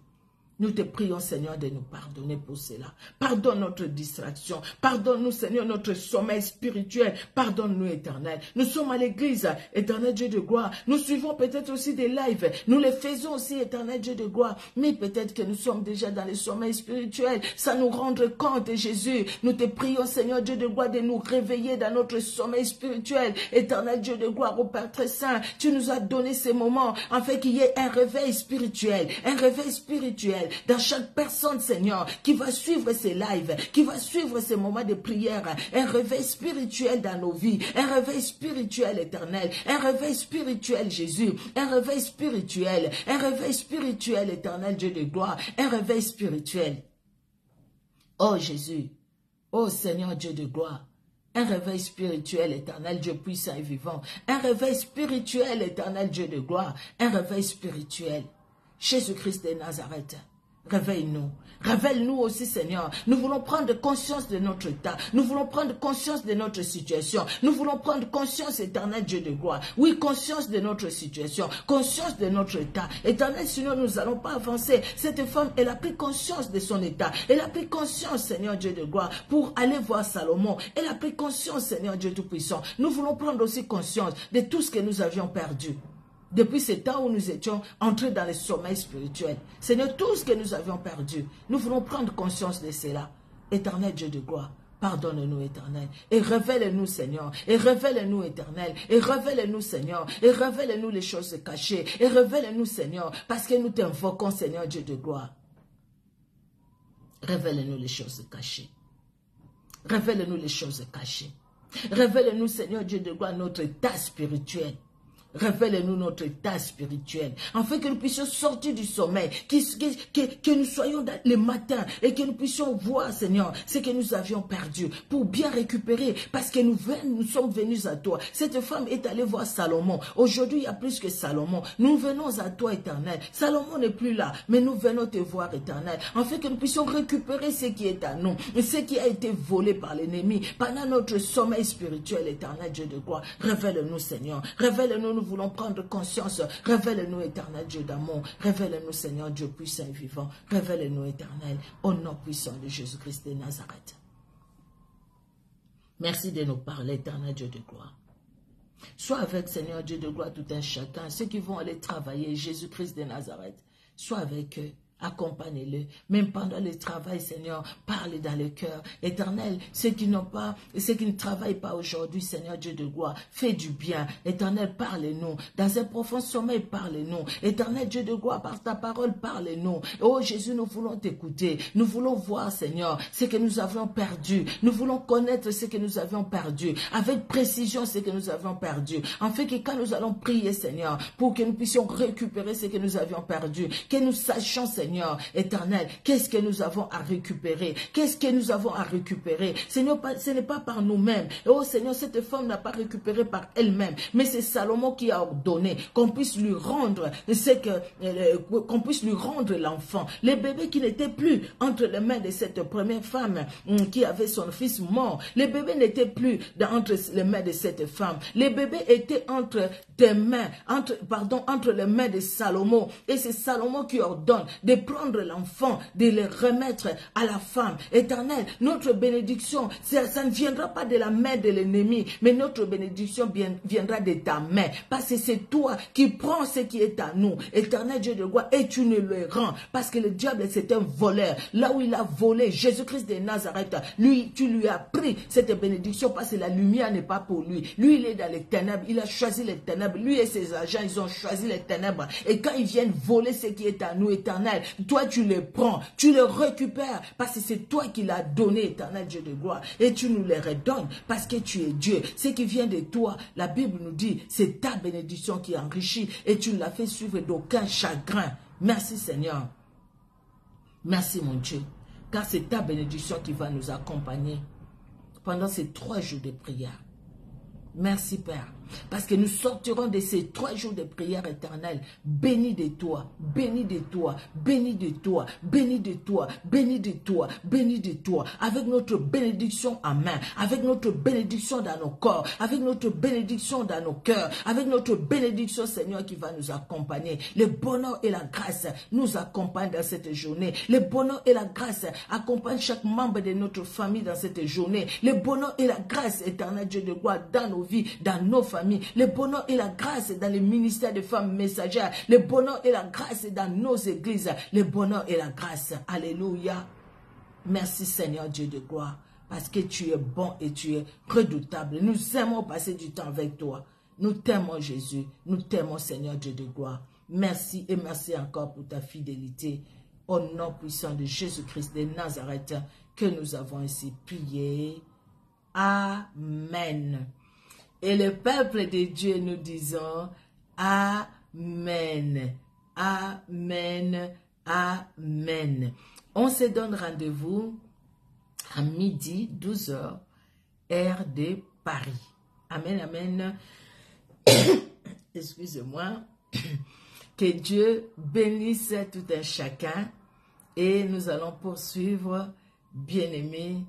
Nous te prions, Seigneur, de nous pardonner pour cela. Pardonne notre distraction. Pardonne-nous, Seigneur, notre sommeil spirituel. Pardonne-nous, éternel. Nous sommes à l'église, éternel Dieu de gloire. Nous suivons peut-être aussi des lives. Nous les faisons aussi, éternel Dieu de gloire. Mais peut-être que nous sommes déjà dans le sommeil spirituel. Ça nous rendre compte, Jésus. Nous te prions, Seigneur Dieu de gloire, de nous réveiller dans notre sommeil spirituel. Éternel Dieu de gloire, au Père très saint, tu nous as donné ces moments afin qu'il y ait un réveil spirituel. Un réveil spirituel dans chaque personne, Seigneur, qui va suivre ces lives, qui va suivre ces moments de prière, un réveil spirituel dans nos vies, un réveil spirituel éternel, un réveil spirituel Jésus, un réveil spirituel éternel Dieu de gloire, un réveil spirituel. Oh Jésus, oh Seigneur Dieu de gloire, un réveil spirituel éternel Dieu puissant et vivant, un réveil spirituel éternel Dieu de gloire, un réveil spirituel. Jésus-Christ de Nazareth, réveille-nous. Révèle-nous aussi, Seigneur. Nous voulons prendre conscience de notre état. Nous voulons prendre conscience de notre situation. Nous voulons prendre conscience, éternel Dieu de gloire. Oui, conscience de notre situation. Conscience de notre état. Éternel, sinon nous n'allons pas avancer. Cette femme, elle a pris conscience de son état. Elle a pris conscience, Seigneur Dieu de gloire, pour aller voir Salomon. Elle a pris conscience, Seigneur Dieu Tout-Puissant. Nous voulons prendre aussi conscience de tout ce que nous avions perdu. Depuis ce temps où nous étions entrés dans le sommeil spirituel. Seigneur, tout ce que nous avions perdu, nous voulons prendre conscience de cela. Éternel Dieu de gloire, pardonne-nous, éternel. Et révèle-nous, Seigneur. Et révèle-nous, éternel. Et révèle-nous, Seigneur. Et révèle-nous les choses cachées. Et révèle-nous, Seigneur, parce que nous t'invoquons, Seigneur Dieu de gloire. Révèle-nous les choses cachées. Révèle-nous les choses cachées. Révèle-nous, Seigneur Dieu de gloire, notre état spirituel. Révèle-nous notre état spirituel, afin que nous puissions sortir du sommeil, que nous soyons le matin et que nous puissions voir, Seigneur, ce que nous avions perdu pour bien récupérer, parce que nous sommes venus à toi. Cette femme est allée voir Salomon. Aujourd'hui, il y a plus que Salomon. Nous venons à toi, éternel. Salomon n'est plus là, mais nous venons te voir, éternel, afin que nous puissions récupérer ce qui est à nous, ce qui a été volé par l'ennemi pendant notre sommeil spirituel, éternel Dieu de gloire. Révèle-nous, Seigneur. Révèle-nous. Nous voulons prendre conscience. Révèle-nous, éternel Dieu d'amour. Révèle-nous, Seigneur Dieu puissant et vivant. Révèle-nous, éternel, au nom puissant de Jésus-Christ de Nazareth. Merci de nous parler, éternel Dieu de gloire. Sois avec, Seigneur Dieu de gloire, tout un chacun. Ceux qui vont aller travailler, Jésus-Christ de Nazareth. Sois avec eux. accompagne-les. Même pendant le travail, Seigneur, parle dans le cœur. Éternel, ceux qui n'ont pas, ceux qui ne travaillent pas aujourd'hui, Seigneur Dieu de gloire, fais du bien. Éternel, parle-nous. Dans un profond sommeil, parle-nous. Éternel Dieu de gloire, par ta parole, parle-nous. Oh Jésus, nous voulons t'écouter. Nous voulons voir, Seigneur, ce que nous avions perdu. Nous voulons connaître ce que nous avions perdu. Avec précision, ce que nous avions perdu. En fait que quand nous allons prier, Seigneur, pour que nous puissions récupérer ce que nous avions perdu, que nous sachions, Seigneur, éternel, qu'est-ce que nous avons à récupérer? Qu'est-ce que nous avons à récupérer? Seigneur, ce n'est pas par nous-mêmes. Oh Seigneur, cette femme n'a pas récupéré par elle-même, mais c'est Salomon qui a ordonné qu'on puisse lui rendre qu'on puisse lui rendre l'enfant. Le bébé qui n'était plus entre les mains de cette première femme qui avait son fils mort. Le bébé n'était plus entre les mains de cette femme. Le bébé était entre tes mains, entre les mains de Salomon. Et c'est Salomon qui ordonne de prendre l'enfant, de le remettre à la femme. Éternel, notre bénédiction, ça ne viendra pas de la main de l'ennemi, mais notre bénédiction viendra de ta main. Parce que c'est toi qui prends ce qui est à nous. Éternel Dieu de gloire, et tu nous le rends. Parce que le diable, c'est un voleur. Là où il a volé, Jésus-Christ de Nazareth, lui, tu lui as pris cette bénédiction parce que la lumière n'est pas pour lui. Lui, il est dans les ténèbres. Il a choisi les ténèbres. Lui et ses agents, ils ont choisi les ténèbres. Et quand ils viennent voler ce qui est à nous, éternel, toi, tu les prends. Tu les récupères parce que c'est toi qui l'as donné, éternel Dieu de gloire. Et tu nous les redonnes parce que tu es Dieu. Ce qui vient de toi, la Bible nous dit, c'est ta bénédiction qui enrichit et tu ne l'as fait suivre d'aucun chagrin. Merci Seigneur. Merci mon Dieu. Car c'est ta bénédiction qui va nous accompagner pendant ces 3 jours de prière. Merci Père. Parce que nous sortirons de ces 3 jours de prière éternelle, bénis de toi, bénis de toi, bénis de toi, bénis de toi, bénis de toi, bénis de toi, avec notre bénédiction en main, avec notre bénédiction dans nos corps, avec notre bénédiction dans nos cœurs, avec notre bénédiction Seigneur qui va nous accompagner. Le bonheur et la grâce nous accompagnent dans cette journée. Le bonheur et la grâce accompagnent chaque membre de notre famille dans cette journée. Le bonheur et la grâce, éternel Dieu de gloire, dans nos vies, dans nos familles. Le bonheur et la grâce dans les ministères de femmes messagères. Le bonheur et la grâce dans nos églises. Le bonheur et la grâce. Alléluia. Merci Seigneur Dieu de gloire. Parce que tu es bon et tu es redoutable. Nous aimons passer du temps avec toi. Nous t'aimons Jésus. Nous t'aimons Seigneur Dieu de gloire. Merci et merci encore pour ta fidélité. Au nom puissant de Jésus-Christ de Nazareth que nous avons ainsi prié. Amen. Et le peuple de Dieu, nous disons Amen, Amen, Amen. On se donne rendez-vous à midi, 12h, heure de Paris. Amen, Amen. Excusez-moi. Que Dieu bénisse tout un chacun et nous allons poursuivre, bien-aimés.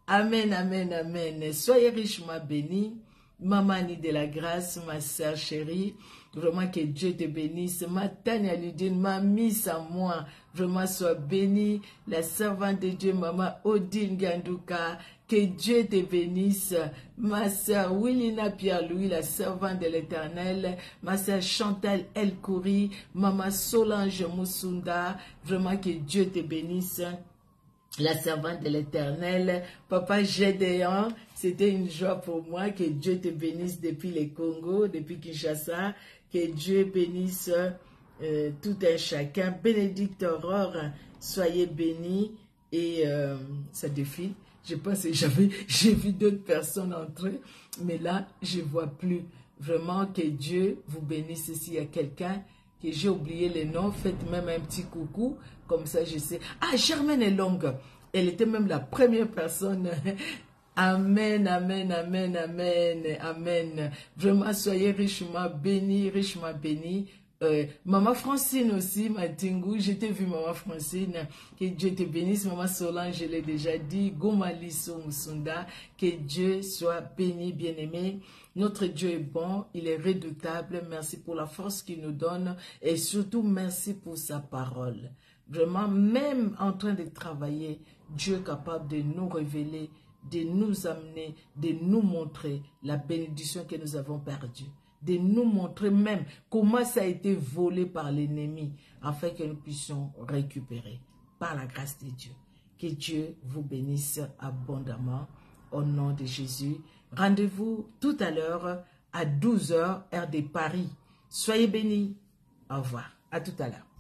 Amen, Amen, Amen. Soyez richement bénis. Maman Annie de la grâce, ma sœur chérie, vraiment que Dieu te bénisse. Ma Tania Ludine m'a mis à moi, vraiment sois bénie. La servante de Dieu, maman Odine Gandouka, que Dieu te bénisse. Ma sœur Willina Pierre-Louis, la servante de l'Éternel, ma sœur Chantal Elkouri, maman Solange Moussunda, vraiment que Dieu te bénisse. La servante de l'Éternel, Papa Gédéon, c'était une joie pour moi. Que Dieu te bénisse depuis le Congo, depuis Kinshasa. Que Dieu bénisse tout un chacun. Bénédicte Aurore, soyez bénis. Et ça défile. Je pense que j'ai vu d'autres personnes entrer, mais là, je ne vois plus. Vraiment, que Dieu vous bénisse. S'il y a quelqu'un que j'ai oublié le nom, faites même un petit coucou. Comme ça, je sais. Ah, Germaine est longue. Elle était même la première personne. Amen, amen, amen, amen, amen. Vraiment, soyez richement bénis, richement bénis. Maman Francine aussi, Matingou, je t'ai vu Maman Francine, que Dieu te bénisse. Maman Solange, je l'ai déjà dit. Gomaliso Musunda, que Dieu soit béni, bien-aimé. Notre Dieu est bon, il est redoutable. Merci pour la force qu'il nous donne et surtout merci pour sa parole. Vraiment, même en train de travailler, Dieu est capable de nous révéler, de nous amener, de nous montrer la bénédiction que nous avons perdue. de nous montrer même comment ça a été volé par l'ennemi, afin que nous puissions récupérer par la grâce de Dieu. Que Dieu vous bénisse abondamment au nom de Jésus. Rendez-vous tout à l'heure à 12 h, heure de Paris. Soyez bénis. Au revoir. À tout à l'heure.